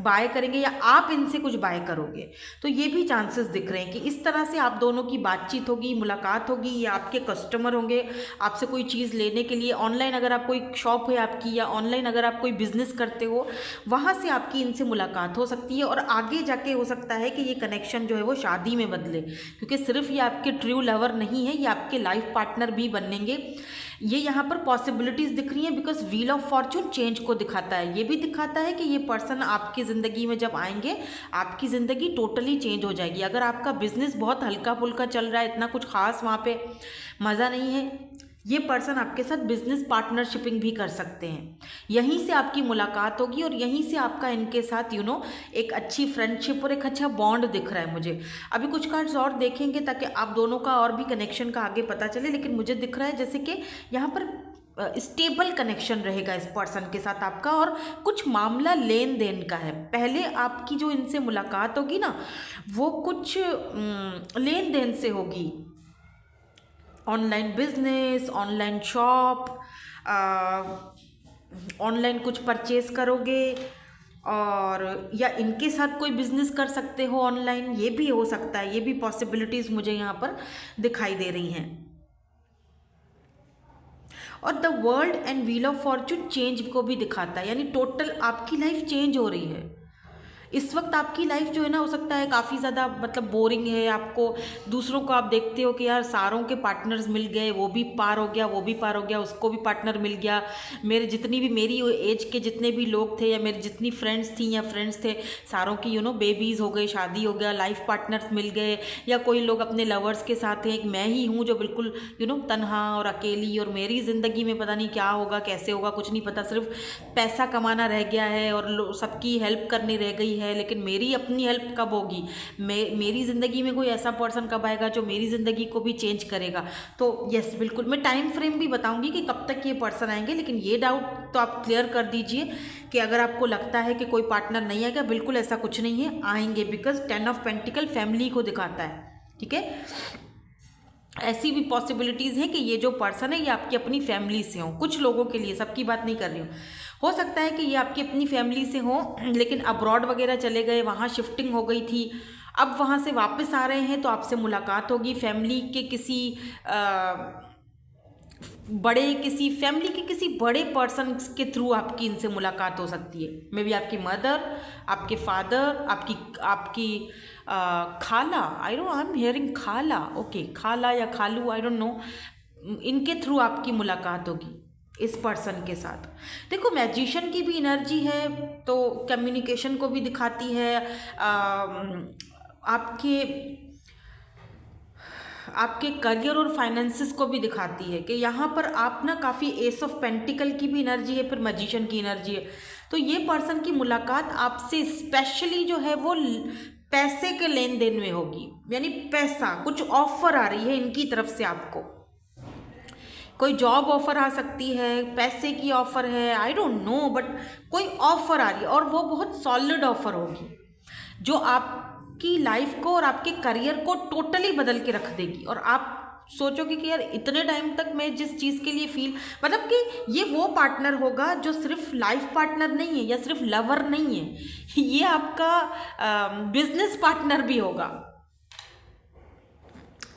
बाय करेंगे या आप इनसे कुछ बाय करोगे। तो ये भी चांसेस दिख रहे हैं कि इस तरह से आप दोनों की बातचीत होगी, मुलाकात होगी, या आपके कस्टमर होंगे आपसे कोई चीज़ लेने के लिए। ऑनलाइन अगर आप कोई शॉप है आपकी, या ऑनलाइन अगर आप कोई बिजनेस करते हो, वहाँ से आपकी इनसे मुलाकात हो सकती है। और आगे जाके हो सकता है कि ये कनेक्शन जो है वो शादी में बदले, क्योंकि सिर्फ ये आपके ट्रू लवर नहीं है, ये आपके लाइफ पार्टनर भी बनेंगे। ये यहाँ पर पॉसिबिलिटीज़ दिख रही हैं because wheel of Fortune change को दिखाता है। ये भी दिखाता है कि ये पर्सन आपकी ज़िंदगी में जब आएंगे, आपकी ज़िंदगी टोटली चेंज हो जाएगी। अगर आपका बिजनेस बहुत हल्का फुल्का चल रहा है, इतना कुछ खास वहाँ पे मज़ा नहीं है, ये पर्सन आपके साथ बिजनेस पार्टनरशिपिंग भी कर सकते हैं। यहीं से आपकी मुलाकात होगी और यहीं से आपका इनके साथ एक अच्छी फ्रेंडशिप और एक अच्छा बॉन्ड दिख रहा है मुझे। अभी कुछ कार्ड्स और देखेंगे ताकि आप दोनों का और भी कनेक्शन का आगे पता चले, लेकिन मुझे दिख रहा है जैसे कि यहाँ पर स्टेबल कनेक्शन रहेगा इस पर्सन के साथ आपका, और कुछ मामला लेन देन का है। पहले आपकी जो इनसे मुलाकात होगी ना, वो कुछ लेन देन से होगी, online business, online shop, online कुछ परचेज करोगे, और या इनके साथ कोई बिजनेस कर सकते हो ऑनलाइन, ये भी हो सकता है। ये भी पॉसिबिलिटीज़ मुझे यहाँ पर दिखाई दे रही हैं। और the world and wheel of Fortune change को भी दिखाता है, यानी टोटल आपकी लाइफ चेंज हो रही है। इस वक्त आपकी लाइफ जो है ना, हो सकता है काफ़ी ज़्यादा मतलब बोरिंग है आपको, दूसरों को आप देखते हो कि यार सारों के पार्टनर्स मिल गए, वो भी पार हो गया, वो भी पार हो गया, उसको भी पार्टनर मिल गया, मेरे जितनी भी मेरी एज के जितने भी लोग थे या मेरी जितनी फ्रेंड्स थी या फ्रेंड्स थे, सारों की बेबीज़ हो गए, शादी हो गया, लाइफ पार्टनर्स मिल गए, या कोई लोग अपने लवर्स के साथ हैं। एक मैं ही हूँ जो बिल्कुल तन्हा और अकेली, और मेरी ज़िंदगी में पता नहीं क्या होगा, कैसे होगा, कुछ नहीं पता, सिर्फ पैसा कमाना रह गया है और सबकी हेल्प करनी रह गई है, लेकिन मेरी अपनी हेल्प कब होगी, मेरी ज़िंदगी में कोई ऐसा पर्सन कब आएगा जो मेरी ज़िंदगी को भी चेंज करेगा। तो यस, बिल्कुल मैं टाइम फ्रेम भी बताऊंगी कि कब तक ये पर्सन आएंगे, लेकिन ये डाउट तो आप क्लियर कर दीजिए कि अगर आपको लगता है कि कोई पार्टनर नहीं आएगा, बिल्कुल ऐसा कुछ नहीं है, आएंगे, बिकॉज 10 ऑफ पेंटिकल फैमिली को दिखाता है, ठीक है। ऐसी भी पॉसिबिलिटीज़ हैं कि ये जो पर्सन है ये आपकी अपनी फैमिली से हो, कुछ लोगों के लिए, सबकी बात नहीं कर रही हूँ। हो सकता है कि ये आपकी अपनी फैमिली से हो, लेकिन अब्रॉड वगैरह चले गए, वहाँ शिफ्टिंग हो गई थी, अब वहाँ से वापस आ रहे हैं, तो आपसे मुलाकात होगी। फैमिली के किसी फैमिली के किसी बड़े पर्सन के थ्रू आपकी इनसे मुलाकात हो सकती है। मे बी आपकी मदर, आपके फादर, आपकी खाला, आई एम हियरिंग खाला, ओके, खाला या खालू, आई डोंट नो, इनके थ्रू आपकी मुलाकात होगी इस पर्सन के साथ। देखो, मैजिशियन की भी एनर्जी है, तो कम्युनिकेशन को भी दिखाती है, आपके करियर और फाइनेंसिस को भी दिखाती है कि यहाँ पर आप ना काफ़ी एस ऑफ पेंटिकल की भी एनर्जी है, फिर मैजिशियन की एनर्जी है। तो ये पर्सन की मुलाकात आपसे स्पेशली जो है वो पैसे के लेन देन में होगी, यानी पैसा, कुछ ऑफर आ रही है इनकी तरफ से आपको, कोई जॉब ऑफर आ सकती है, पैसे की ऑफर है, आई डोंट नो, बट कोई ऑफर आ रही है और वो बहुत सॉलिड ऑफर होगी जो आपकी लाइफ को और आपके करियर को टोटली बदल के रख देगी। और आप सोचोगे कि यार इतने टाइम तक मैं जिस चीज़ के लिए फील, मतलब कि ये वो पार्टनर होगा जो सिर्फ लाइफ पार्टनर नहीं है या सिर्फ लवर नहीं है, ये आपका बिजनेस पार्टनर भी होगा।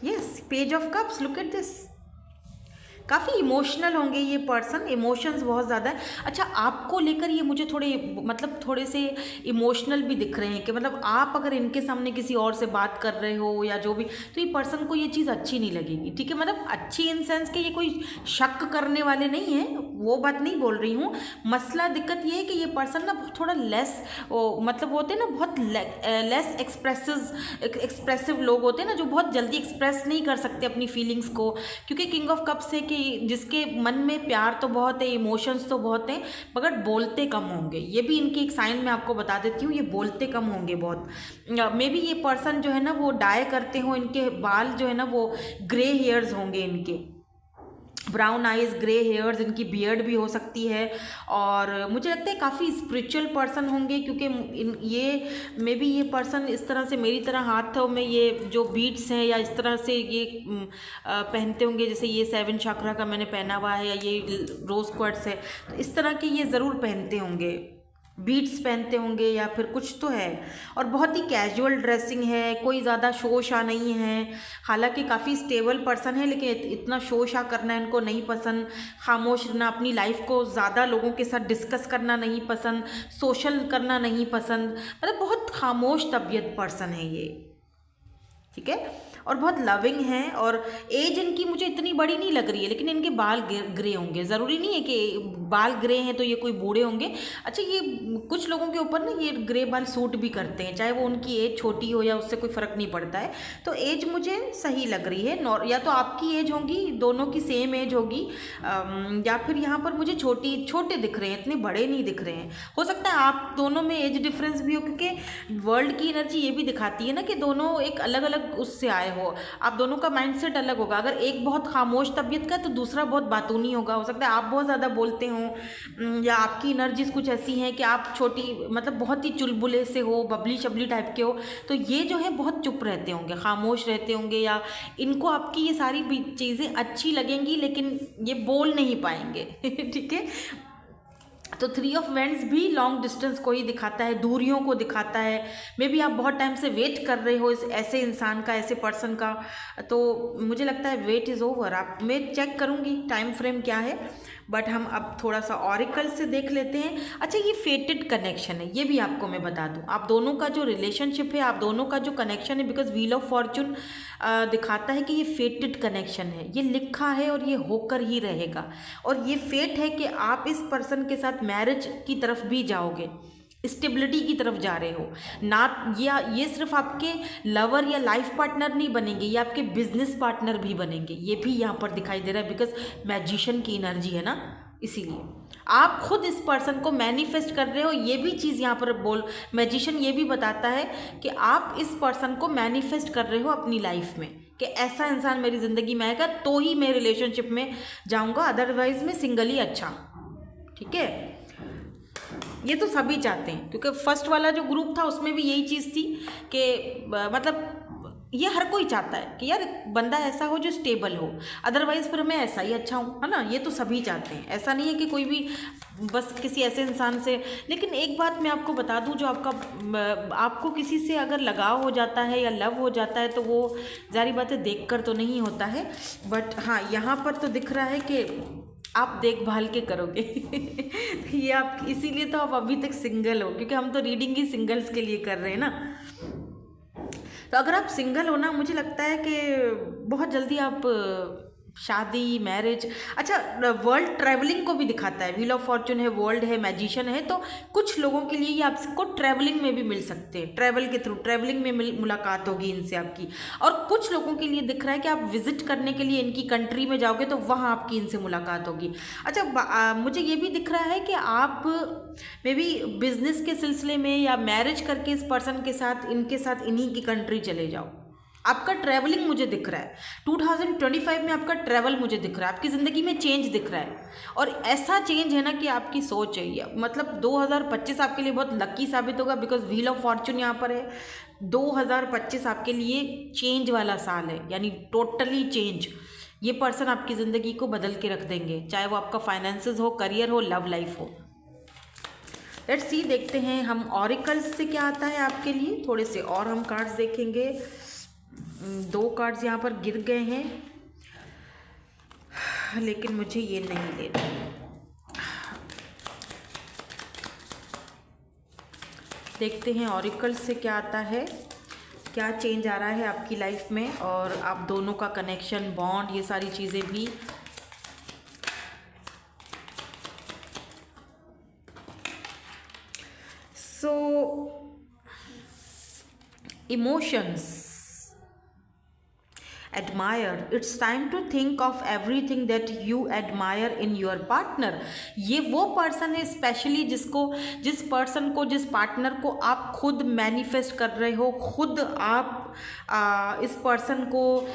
Yes, page of cups, look at this. काफ़ी इमोशनल होंगे ये पर्सन, इमोशंस बहुत ज़्यादा है। अच्छा, आपको लेकर ये मुझे थोड़े से इमोशनल भी दिख रहे हैं कि मतलब आप अगर इनके सामने किसी और से बात कर रहे हो या जो भी, तो ये पर्सन को ये चीज़ अच्छी नहीं लगेगी। ठीक है, मतलब अच्छी इन सेंस कि ये कोई शक करने वाले नहीं है, वो बात नहीं बोल रही हूँ। मसला दिक्कत ये है कि ये पर्सन ना थोड़ा लेस, मतलब होते हैं ना बहुत लेस एक्सप्रेसिव लोग होते हैं ना, जो बहुत जल्दी एक्सप्रेस नहीं कर सकते अपनी फीलिंग्स को, क्योंकि किंग ऑफ कप्स है कि जिसके मन में प्यार तो बहुत है, इमोशंस तो बहुत हैं, मगर बोलते कम होंगे। ये भी इनकी एक साइन मैं आपको बता देती हूँ, ये बोलते कम होंगे बहुत। मे बी ये पर्सन जो है ना वो डाई करते हो, इनके बाल जो है ना वो ग्रे हेयर्स होंगे, इनके ब्राउन आइज, ग्रे हेयर्स, इनकी बियर्ड भी हो सकती है। और मुझे लगता है काफ़ी स्पिरिचुअल पर्सन होंगे, क्योंकि ये मे बी ये पर्सन इस तरह से मेरी तरह हाथों में ये जो बीड्स हैं या इस तरह से ये पहनते होंगे, जैसे ये 7 चक्रा का मैंने पहना हुआ है या ये रोज क्वार्ट्स है, तो इस तरह के ये ज़रूर पहनते होंगे, बीट्स पहनते होंगे या फिर कुछ तो है। और बहुत ही कैजुअल ड्रेसिंग है, कोई ज़्यादा शो शा नहीं है। हालांकि काफ़ी स्टेबल पर्सन है, लेकिन इतना शो शा करना इनको नहीं पसंद, खामोश रहना, अपनी लाइफ को ज़्यादा लोगों के साथ डिस्कस करना नहीं पसंद, सोशल करना नहीं पसंद, मतलब बहुत खामोश तबीयत पर्सन है ये। ठीक है, और बहुत लविंग हैं। और एज इनकी मुझे इतनी बड़ी नहीं लग रही है, लेकिन इनके बाल ग्रे होंगे। ज़रूरी नहीं है कि बाल ग्रे हैं तो ये कोई बूढ़े होंगे। अच्छा, ये कुछ लोगों के ऊपर ना ये ग्रे बाल सूट भी करते हैं, चाहे वो उनकी एज छोटी हो या उससे कोई फ़र्क नहीं पड़ता है। तो एज मुझे सही लग रही है, या तो आपकी एज होगी, दोनों की सेम एज होगी, या फिर यहाँ पर मुझे छोटे दिख रहे हैं, इतने बड़े नहीं दिख रहे हैं। हो सकता है आप दोनों में एज डिफरेंस भी हो, क्योंकि वर्ल्ड की एनर्जी ये भी दिखाती है ना कि दोनों एक अलग अलग उससे आए हो, आप दोनों का माइंडसेट अलग होगा। अगर एक बहुत खामोश तबीयत का है तो दूसरा बहुत बातूनी होगा। हो सकता है आप बहुत ज़्यादा बोलते हो, या आपकी एनर्जीज कुछ ऐसी हैं कि आप छोटी, मतलब बहुत ही चुलबुले से हो, बबली शबली टाइप के हो, तो ये जो है बहुत चुप रहते होंगे, खामोश रहते होंगे, या इनको आपकी ये सारी चीज़ें अच्छी लगेंगी लेकिन ये बोल नहीं पाएंगे। ठीक है, तो 3 ऑफ वेंड्स भी लॉन्ग डिस्टेंस को ही दिखाता है, दूरियों को दिखाता है। मे बी आप बहुत टाइम से वेट कर रहे हो इस ऐसे इंसान का, ऐसे पर्सन का, तो मुझे लगता है वेट इज़ ओवर। आप, मैं चेक करूँगी टाइम फ्रेम क्या है, बट हम अब थोड़ा सा ऑरिकल से देख लेते हैं। अच्छा, ये फेटेड कनेक्शन है, ये भी आपको मैं बता दूं। आप दोनों का जो रिलेशनशिप है, आप दोनों का जो कनेक्शन है, बिकॉज व्हील ऑफ फॉर्चून दिखाता है कि ये फेटेड कनेक्शन है, ये लिखा है और ये होकर ही रहेगा। और ये फेट है कि आप इस पर्सन के साथ मैरिज की तरफ भी जाओगे, स्टेबिलिटी की तरफ जा रहे हो ना। ये सिर्फ आपके लवर या लाइफ पार्टनर नहीं बनेंगे, ये आपके बिजनेस पार्टनर भी बनेंगे। ये भी यहाँ पर दिखाई दे रहा है, बिकॉज मैजिशियन की एनर्जी है ना, इसीलिए आप खुद इस पर्सन को मैनिफेस्ट कर रहे हो। ये भी चीज़ यहाँ पर मैजिशियन ये भी बताता है कि आप इस पर्सन को मैनिफेस्ट कर रहे हो अपनी लाइफ में, कि ऐसा इंसान मेरी ज़िंदगी में आएगा तो ही मैं रिलेशनशिप में जाऊँगा, अदरवाइज मैं सिंगल ही अच्छा। ठीक है, ये तो सभी चाहते हैं, क्योंकि फर्स्ट वाला जो ग्रुप था उसमें भी यही चीज़ थी कि मतलब ये हर कोई चाहता है कि यार बंदा ऐसा हो जो स्टेबल हो, अदरवाइज फिर मैं ऐसा ही अच्छा हूँ, है ना। ये तो सभी चाहते हैं, ऐसा नहीं है कि कोई भी बस किसी ऐसे इंसान से। लेकिन एक बात मैं आपको बता दूँ, जो आपको किसी से अगर लगाव हो जाता है या लव हो जाता है तो वो जारी बातें देख कर तो नहीं होता है, बट हाँ यहाँ पर तो दिख रहा है कि आप देखभाल के करोगे। ये आप, इसीलिए तो आप अभी तक सिंगल हो, क्योंकि हम तो रीडिंग ही सिंगल्स के लिए कर रहे हैं ना। तो अगर आप सिंगल हो ना, मुझे लगता है कि बहुत जल्दी आप शादी, मैरिज। अच्छा, वर्ल्ड ट्रैवलिंग को भी दिखाता है। व्हील ऑफ फॉर्चून है, वर्ल्ड है, मैजिशियन है, तो कुछ लोगों के लिए ये आपको ट्रैवलिंग में भी मिल सकते हैं, ट्रैवल के थ्रू ट्रैवलिंग में मुलाकात होगी इनसे आपकी। और कुछ लोगों के लिए दिख रहा है कि आप विजिट करने के लिए इनकी कंट्री में जाओगे तो वहाँ आपकी इनसे मुलाकात होगी। अच्छा, मुझे ये भी दिख रहा है कि आप मे बी बिजनेस के सिलसिले में या मैरिज करके इस पर्सन के साथ, इनके साथ इन्हीं की कंट्री चले जाओ। आपका ट्रैवलिंग मुझे दिख रहा है, 2025 में आपका ट्रैवल मुझे दिख रहा है, आपकी ज़िंदगी में चेंज दिख रहा है। और ऐसा चेंज है ना कि आपकी सोच है ये, मतलब 2025 आपके लिए बहुत लकी साबित होगा, बिकॉज व्हील ऑफ फॉर्चून यहाँ पर है। 2025 आपके लिए चेंज वाला साल है, यानी टोटली चेंज। ये पर्सन आपकी ज़िंदगी को बदल के रख देंगे, चाहे वो आपका फाइनेंसेस हो, करियर हो, लव लाइफ हो। लेट्स सी, देखते हैं हम ऑरिकल्स से क्या आता है आपके लिए। थोड़े से और हम कार्ड्स देखेंगे। 2 कार्ड्स यहाँ पर गिर गए हैं, लेकिन मुझे ये नहीं लेना। देखते हैं ऑरिकल्स से क्या आता है, क्या चेंज आ रहा है आपकी लाइफ में, और आप दोनों का कनेक्शन, बॉन्ड, ये सारी चीज़ें भी। So, emotions, admire, it's time to think of everything that you admire in your partner। ये वो पर्सन है स्पेशली जिस पर्सन को, जिस पार्टनर को आप खुद मैनिफेस्ट कर रहे हो, खुद आप इस पर्सन को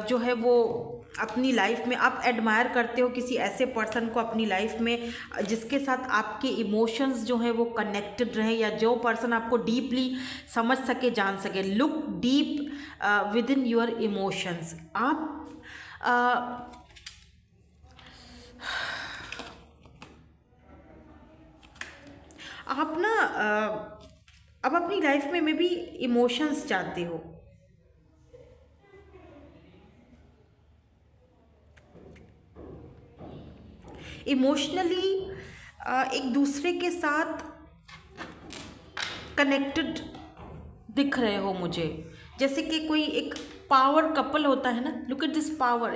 जो है वो अपनी लाइफ में आप एडमायर करते हो, किसी ऐसे पर्सन को अपनी लाइफ में जिसके साथ आपके इमोशंस जो हैं वो कनेक्टेड रहे, या जो पर्सन आपको डीपली समझ सके, जान सके। Look deep with in your emotions. आप ना अब अपनी लाइफ में मे बी इमोशंस चाहते हो। इमोशनली एक दूसरे के साथ कनेक्टेड दिख रहे हो मुझे, जैसे कि कोई एक पावर कपल होता है ना, लुक एट दिस पावर।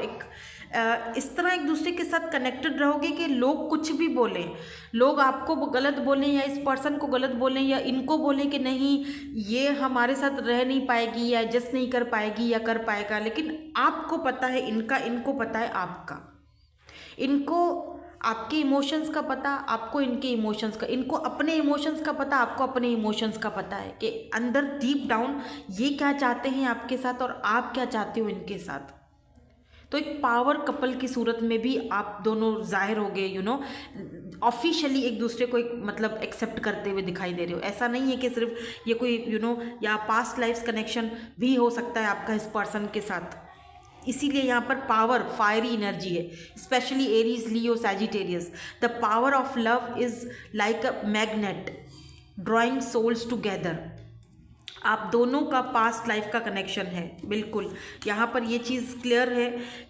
इस तरह एक दूसरे के साथ कनेक्टेड रहोगे कि लोग कुछ भी बोलें, लोग आपको गलत बोलें या इस पर्सन को गलत बोलें या इनको बोलें कि नहीं ये हमारे साथ रह नहीं पाएगी या एडजस्ट नहीं कर पाएगी या कर पाएगा, लेकिन आपको पता है इनका, इनको पता है आपका, इनको आपके इमोशंस का पता, आपको इनके इमोशंस का, इनको अपने इमोशंस का पता, आपको अपने इमोशंस का पता है कि अंदर डीप डाउन ये क्या चाहते हैं आपके साथ और आप क्या चाहते हो इनके साथ। तो एक पावर कपल की सूरत में भी आप दोनों जाहिर हो गए, ऑफिशियली एक दूसरे को एक मतलब एक्सेप्ट करते हुए दिखाई दे रहे हो। ऐसा नहीं है कि सिर्फ ये कोई या पास्ट लाइफ्स कनेक्शन भी हो सकता है आपका इस पर्सन के साथ। इसीलिए यहाँ पर पावर, फायरी एनर्जी है, especially Aries, Leo, Sagittarius. The power of love is like a magnet drawing souls together. आप दोनों का पास्ट लाइफ का कनेक्शन है, बिल्कुल यहाँ पर ये चीज़ क्लियर है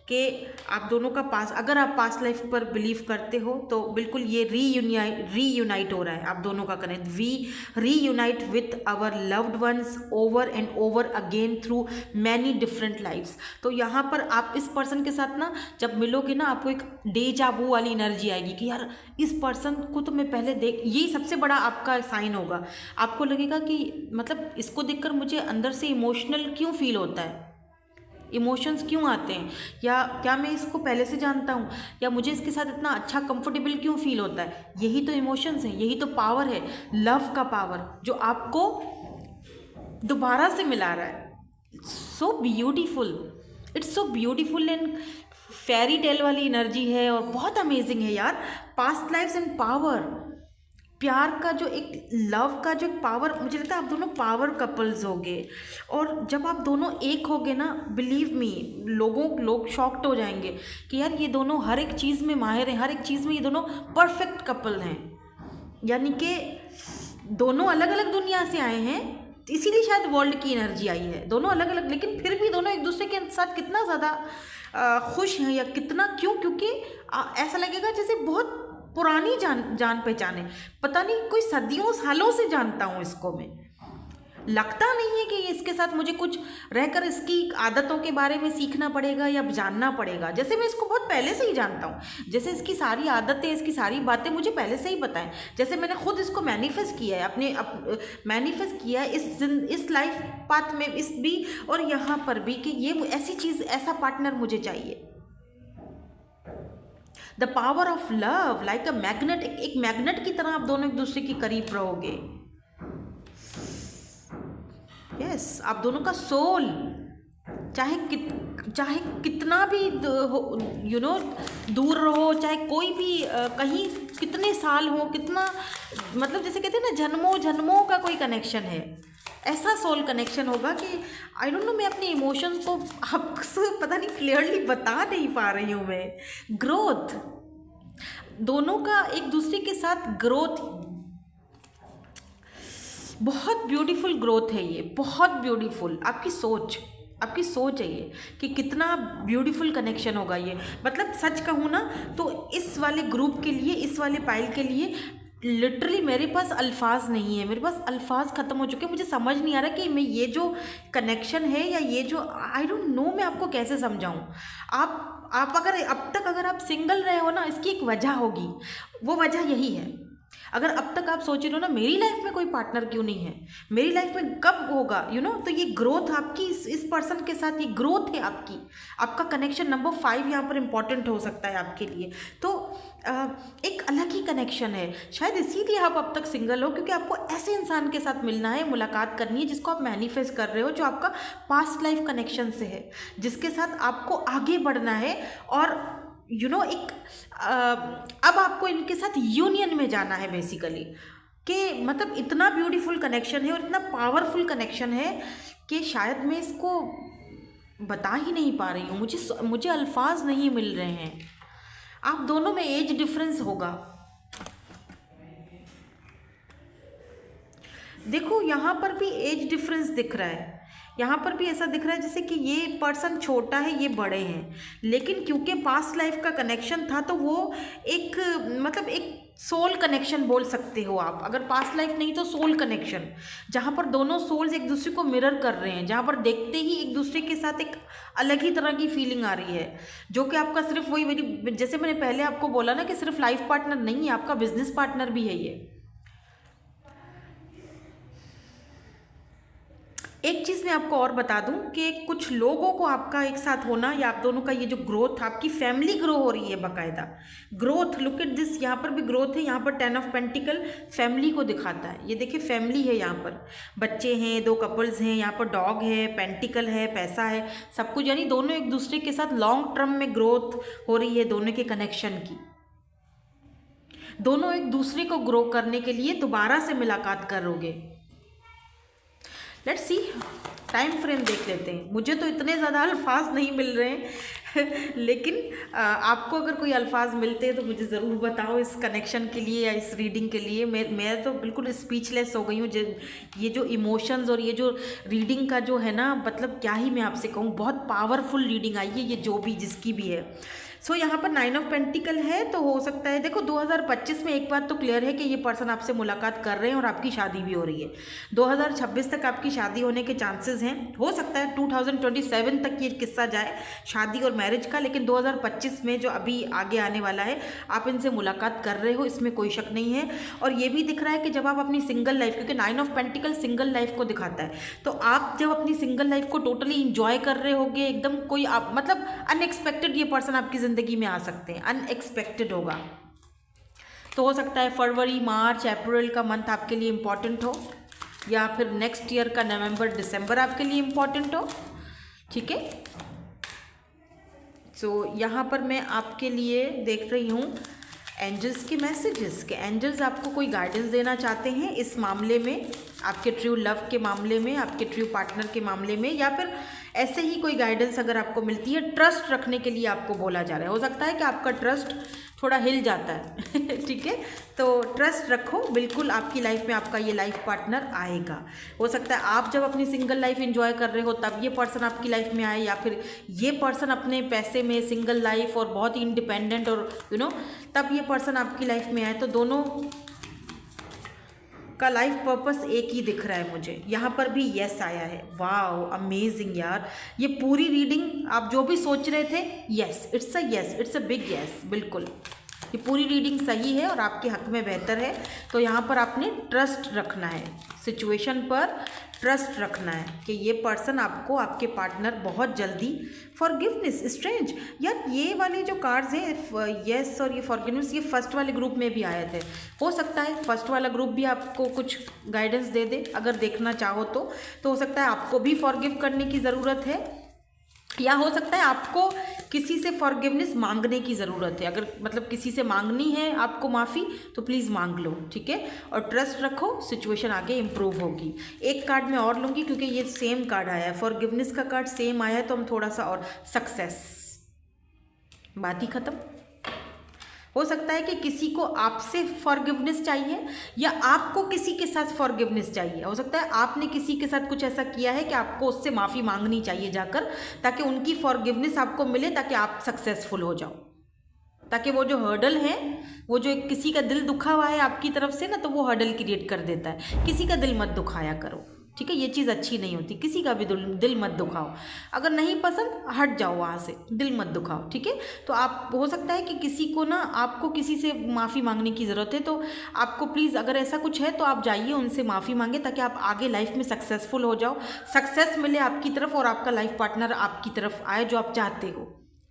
कि आप दोनों का पास्ट, अगर आप पास्ट लाइफ पर बिलीव करते हो तो बिल्कुल ये रीयूनाइट हो रहा है आप दोनों का connect. We reunite with our loved ones over and over again through many different lifes. तो यहाँ पर आप इस पर्सन के साथ ना जब मिलोगे ना, आपको एक डेजा वू वाली एनर्जी आएगी कि यार इस पर्सन को तो मैं पहले ये सबसे बड़ा आपका साइन होगा। आपको लगेगा कि मतलब इसको देखकर मुझे अंदर से इमोशनल क्यों फील होता है, इमोशंस क्यों आते हैं, या क्या मैं इसको पहले से जानता हूँ, या मुझे इसके साथ इतना अच्छा कंफर्टेबल क्यों फील होता है। यही तो इमोशंस हैं, यही तो पावर है, लव का पावर जो आपको दोबारा से मिला रहा है। So beautiful, it's so beautiful and fairy tale वाली एनर्जी है और बहुत अमेजिंग है यार। पास्ट लाइफ्स एंड पावर, प्यार का जो एक, लव का जो पावर, मुझे लगता है आप दोनों पावर कपल्स होगे। और जब आप दोनों एक होगे ना, बिलीव मी, लोग शॉक्ड हो जाएंगे कि यार ये दोनों हर एक चीज़ में माहिर हैं, हर एक चीज़ में ये दोनों परफेक्ट कपल हैं। यानी कि दोनों अलग अलग दुनिया से आए हैं, इसीलिए शायद वर्ल्ड की एनर्जी आई है। दोनों अलग अलग, लेकिन फिर भी दोनों एक दूसरे के साथ कितना ज़्यादा खुश हैं, या कितना, क्यों, क्योंकि ऐसा लगेगा जैसे बहुत पुरानी जान पहचाने, पता नहीं कोई सदियों सालों से जानता हूँ इसको मैं। लगता नहीं है कि इसके साथ मुझे कुछ रहकर इसकी आदतों के बारे में सीखना पड़ेगा या जानना पड़ेगा। जैसे मैं इसको बहुत पहले से ही जानता हूँ, जैसे इसकी सारी आदतें, इसकी सारी बातें मुझे पहले से ही पता है। जैसे मैंने खुद इसको मैनिफेस्ट किया है, मैनिफेस्ट किया है इस लाइफ पाथ में, इस भी और यहाँ पर भी, कि ये ऐसी चीज़, ऐसा पार्टनर मुझे चाहिए। The power of love like a magnet, एक मैग्नेट की तरह आप दोनों एक दूसरे के करीब रहोगे। यस, आप दोनों का सोल चाहे कितना भी दूर रहो, चाहे कोई भी कहीं कितने साल हो, कितना मतलब जैसे कहते हैं ना जन्मों जन्मों का कोई कनेक्शन है, ऐसा सोल कनेक्शन होगा कि आई डोंट नो, मैं अपने इमोशंस को आपको पता नहीं क्लियरली बता नहीं पा रही हूँ मैं। ग्रोथ, दोनों का एक दूसरे के साथ ग्रोथ, बहुत ब्यूटीफुल ग्रोथ है ये, बहुत ब्यूटीफुल। आपकी सोच है ये कि कितना ब्यूटीफुल कनेक्शन होगा ये। मतलब सच कहूँ ना तो इस वाले ग्रुप के लिए, इस वाले पाइल के लिए लिटरली मेरे पास अल्फाज नहीं है, मेरे पास अल्फाज ख़त्म हो चुके हैं। मुझे समझ नहीं आ रहा कि मैं ये जो कनेक्शन है या ये जो आई डोंट नो मैं आपको कैसे समझाऊँ। आप अगर अब तक अगर आप सिंगल रहे हो ना, इसकी एक वजह होगी, वो वजह यही है। अगर अब तक आप सोच रहे हो ना मेरी लाइफ में कोई पार्टनर क्यों नहीं है, मेरी लाइफ में कब होगा, तो ये ग्रोथ आपकी इस पर्सन के साथ, ये ग्रोथ है आपकी, आपका कनेक्शन नंबर 5 यहाँ पर इम्पॉर्टेंट हो सकता है आपके लिए। तो एक अलग ही कनेक्शन है, शायद इसीलिए आप अब तक सिंगल हो, क्योंकि आपको ऐसे इंसान के साथ मिलना है, मुलाकात करनी है जिसको आप मैनिफेस्ट कर रहे हो, जो आपका पास्ट लाइफ कनेक्शन से है, जिसके साथ आपको आगे बढ़ना है। और एक अब आपको इनके साथ यूनियन में जाना है बेसिकली, कि मतलब इतना ब्यूटीफुल कनेक्शन है और इतना पावरफुल कनेक्शन है कि शायद मैं इसको बता ही नहीं पा रही हूँ, मुझे अल्फाज नहीं मिल रहे हैं। आप दोनों में एज डिफरेंस होगा, देखो यहाँ पर भी एज डिफरेंस दिख रहा है, यहाँ पर भी ऐसा दिख रहा है जैसे कि ये पर्सन छोटा है, ये बड़े हैं, लेकिन क्योंकि पास्ट लाइफ का कनेक्शन था तो वो एक मतलब एक सोल कनेक्शन बोल सकते हो आप। अगर पास्ट लाइफ नहीं तो सोल कनेक्शन, जहाँ पर दोनों सोल्स एक दूसरे को मिरर कर रहे हैं, जहाँ पर देखते ही एक दूसरे के साथ एक अलग ही तरह की फीलिंग आ रही है, जो कि आपका सिर्फ वही जैसे मैंने पहले आपको बोला ना कि सिर्फ लाइफ पार्टनर नहीं है, आपका बिजनेस पार्टनर भी है ये। एक चीज़ मैं आपको और बता दूं कि कुछ लोगों को आपका एक साथ होना या आप दोनों का ये जो ग्रोथ, आपकी फैमिली ग्रो हो रही है बाकायदा ग्रोथ। लुक एट दिस, यहाँ पर भी ग्रोथ है, यहाँ पर 10 ऑफ पेंटिकल फैमिली को दिखाता है। ये देखिए फैमिली है, यहाँ पर बच्चे हैं, 2 कपल्स हैं, यहाँ पर डॉग है, पेंटिकल है, पैसा है, सब कुछ, यानी दोनों एक दूसरे के साथ लॉन्ग टर्म में ग्रोथ हो रही है दोनों के कनेक्शन की। दोनों एक दूसरे को ग्रो करने के लिए दोबारा से मुलाकात करोगे। लेट्स सी, टाइम फ्रेम देख लेते हैं। मुझे तो इतने ज़्यादा अल्फाज नहीं मिल रहे हैं लेकिन आपको अगर कोई अल्फाज मिलते हैं तो मुझे ज़रूर बताओ इस कनेक्शन के लिए या इस रीडिंग के लिए। मैं तो बिल्कुल स्पीचलेस हो गई हूँ। ये जो इमोशंस और ये जो रीडिंग का जो है ना, मतलब क्या ही मैं आपसे कहूँ, बहुत पावरफुल रीडिंग आई है ये, जो भी जिसकी भी है। सो यहाँ पर 9 ऑफ पेंटिकल है, तो हो सकता है, देखो 2025 में एक बात तो क्लियर है कि ये पर्सन आपसे मुलाकात कर रहे हैं और आपकी शादी भी हो रही है। 2026 तक आपकी शादी होने के चांसेस हैं, हो सकता है 2027 तक ये किस्सा जाए शादी और मैरिज का, लेकिन 2025 में जो अभी आगे आने वाला है आप इनसे मुलाकात कर रहे हो, इसमें कोई शक नहीं है। और ये भी दिख रहा है कि जब आप अपनी सिंगल लाइफ, क्योंकि 9 ऑफ पेंटिकल सिंगल लाइफ को दिखाता है, तो आप जब अपनी सिंगल लाइफ को टोटली इंजॉय कर रहे होगे एकदम, कोई आप मतलब अनएक्सपेक्टेड ये पर्सन आपकी ज़िंदगी में आ सकते हैं, अनएक्सपेक्टेड होगा। तो हो सकता है फरवरी, मार्च, अप्रैल का मंथ आपके लिए इम्पॉर्टेंट हो, या फिर नेक्स्ट ईयर का नवंबर, दिसंबर आपके लिए इम्पॉर्टेंट हो, ठीक है। सो यहाँ पर मैं आपके लिए देख रही हूँ एंजल्स के मैसेजेस, के एंजल्स आपको कोई गाइडेंस देना चाहते हैं इस मामले में, आपके ट्रू लव के मामले में, आपके ट्रू पार्टनर के मामले में, या फिर ऐसे ही कोई गाइडेंस अगर आपको मिलती है, ट्रस्ट रखने के लिए आपको बोला जा रहा है। हो सकता है कि आपका ट्रस्ट थोड़ा हिल जाता है ठीक है, तो ट्रस्ट रखो, बिल्कुल आपकी लाइफ में आपका ये लाइफ पार्टनर आएगा। हो सकता है आप जब अपनी सिंगल लाइफ एंजॉय कर रहे हो तब ये पर्सन आपकी लाइफ में आए, या फिर ये पर्सन अपने पैसे में सिंगल लाइफ और बहुत ही इंडिपेंडेंट और तब ये पर्सन आपकी लाइफ में आए। तो दोनों का लाइफ पर्पस एक ही दिख रहा है मुझे। यहाँ पर भी यस आया है, वाओ अमेजिंग यार। ये पूरी रीडिंग आप जो भी सोच रहे थे, yes, it's a yes, it's a big yes, बिल्कुल ये पूरी रीडिंग सही है और आपके हक में बेहतर है। तो यहाँ पर आपने ट्रस्ट रखना है, सिचुएशन पर ट्रस्ट रखना है कि ये पर्सन आपको, आपके पार्टनर बहुत जल्दी, फॉरगिवनेस, स्ट्रेंज, यार ये वाले जो कार्ड्स हैं यस और ये फॉरगिवनेस, ये फर्स्ट वाले ग्रुप में भी आए थे। हो सकता है फर्स्ट वाला ग्रुप भी आपको कुछ गाइडेंस दे दे, अगर देखना चाहो तो हो सकता है आपको भी फॉरगिव करने की ज़रूरत है, या हो सकता है आपको किसी से फॉरगिवनेस मांगने की ज़रूरत है। अगर मतलब किसी से मांगनी है आपको माफ़ी तो प्लीज़ मांग लो, ठीक है। और ट्रस्ट रखो, सिचुएशन आगे इम्प्रूव होगी। एक कार्ड मैं और लूँगी क्योंकि ये सेम कार्ड आया है, फॉरगिवनेस का कार्ड सेम आया है, तो हम थोड़ा सा और सक्सेस, बात ही ख़त्म। हो सकता है कि किसी को आपसे फॉरगिवनेस चाहिए या आपको किसी के साथ फॉरगिवनेस चाहिए। हो सकता है आपने किसी के साथ कुछ ऐसा किया है कि आपको उससे माफ़ी मांगनी चाहिए जाकर, ताकि उनकी फॉरगिवनेस आपको मिले, ताकि आप सक्सेसफुल हो जाओ, ताकि वो जो हर्डल है, वो जो एक किसी का दिल दुखा हुआ है आपकी तरफ से ना, तो वो हर्डल क्रिएट कर देता है। किसी का दिल मत दुखाया करो, ठीक है। ये चीज़ अच्छी नहीं होती, किसी का भी दिल मत दुखाओ। अगर नहीं पसंद हट जाओ वहाँ से, दिल मत दुखाओ, ठीक है। तो आप, हो सकता है कि किसी को ना, आपको किसी से माफ़ी मांगने की ज़रूरत है, तो आपको प्लीज़ अगर ऐसा कुछ है तो आप जाइए उनसे माफ़ी मांगे, ताकि आप आगे लाइफ में सक्सेसफुल हो जाओ, सक्सेस मिले आपकी तरफ और आपका लाइफ पार्टनर आपकी तरफ आए जो आप चाहते हो,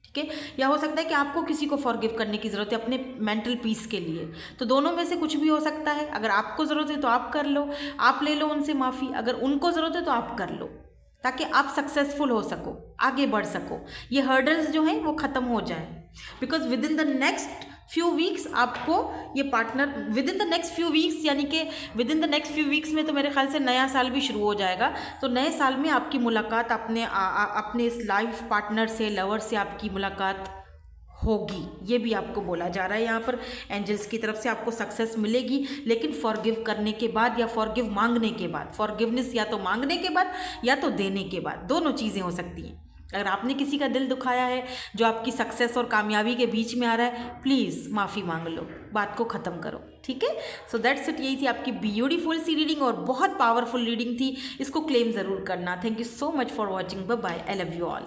ठीक है। या हो सकता है कि आपको किसी को फॉरगिव करने की ज़रूरत है अपने मेंटल पीस के लिए, तो दोनों में से कुछ भी हो सकता है। अगर आपको ज़रूरत है तो आप कर लो, आप ले लो उनसे माफ़ी, अगर उनको ज़रूरत है तो आप कर लो, ताकि आप सक्सेसफुल हो सको, आगे बढ़ सको, ये हर्डल्स जो हैं वो ख़त्म हो जाए। Because with in the next few weeks आपको ये partner, with in the next few weeks, यानी कि with in the next few weeks में तो मेरे ख्याल से नया साल भी शुरू हो जाएगा। तो नए साल में आपकी मुलाकात अपने इस लाइफ पार्टनर से, लवर से आपकी मुलाकात होगी, ये भी आपको बोला जा रहा है यहाँ पर एंजल्स की तरफ से। आपको सक्सेस मिलेगी, लेकिन फॉरगिव करने के बाद या फॉरगिव मांगने के बाद। फॉरगिवनेस या तो मांगने के बाद या तो देने के बाद, दोनों चीज़ें हो सकती हैं। अगर आपने किसी का दिल दुखाया है जो आपकी सक्सेस और कामयाबी के बीच में आ रहा है, प्लीज़ माफ़ी मांग लो, बात को ख़त्म करो, ठीक है। सो दैट्स इट, यही थी आपकी ब्यूटीफुल सी रीडिंग और बहुत पावरफुल रीडिंग थी। इसको क्लेम ज़रूर करना। Thank you so much for watching, bye bye, I love you all.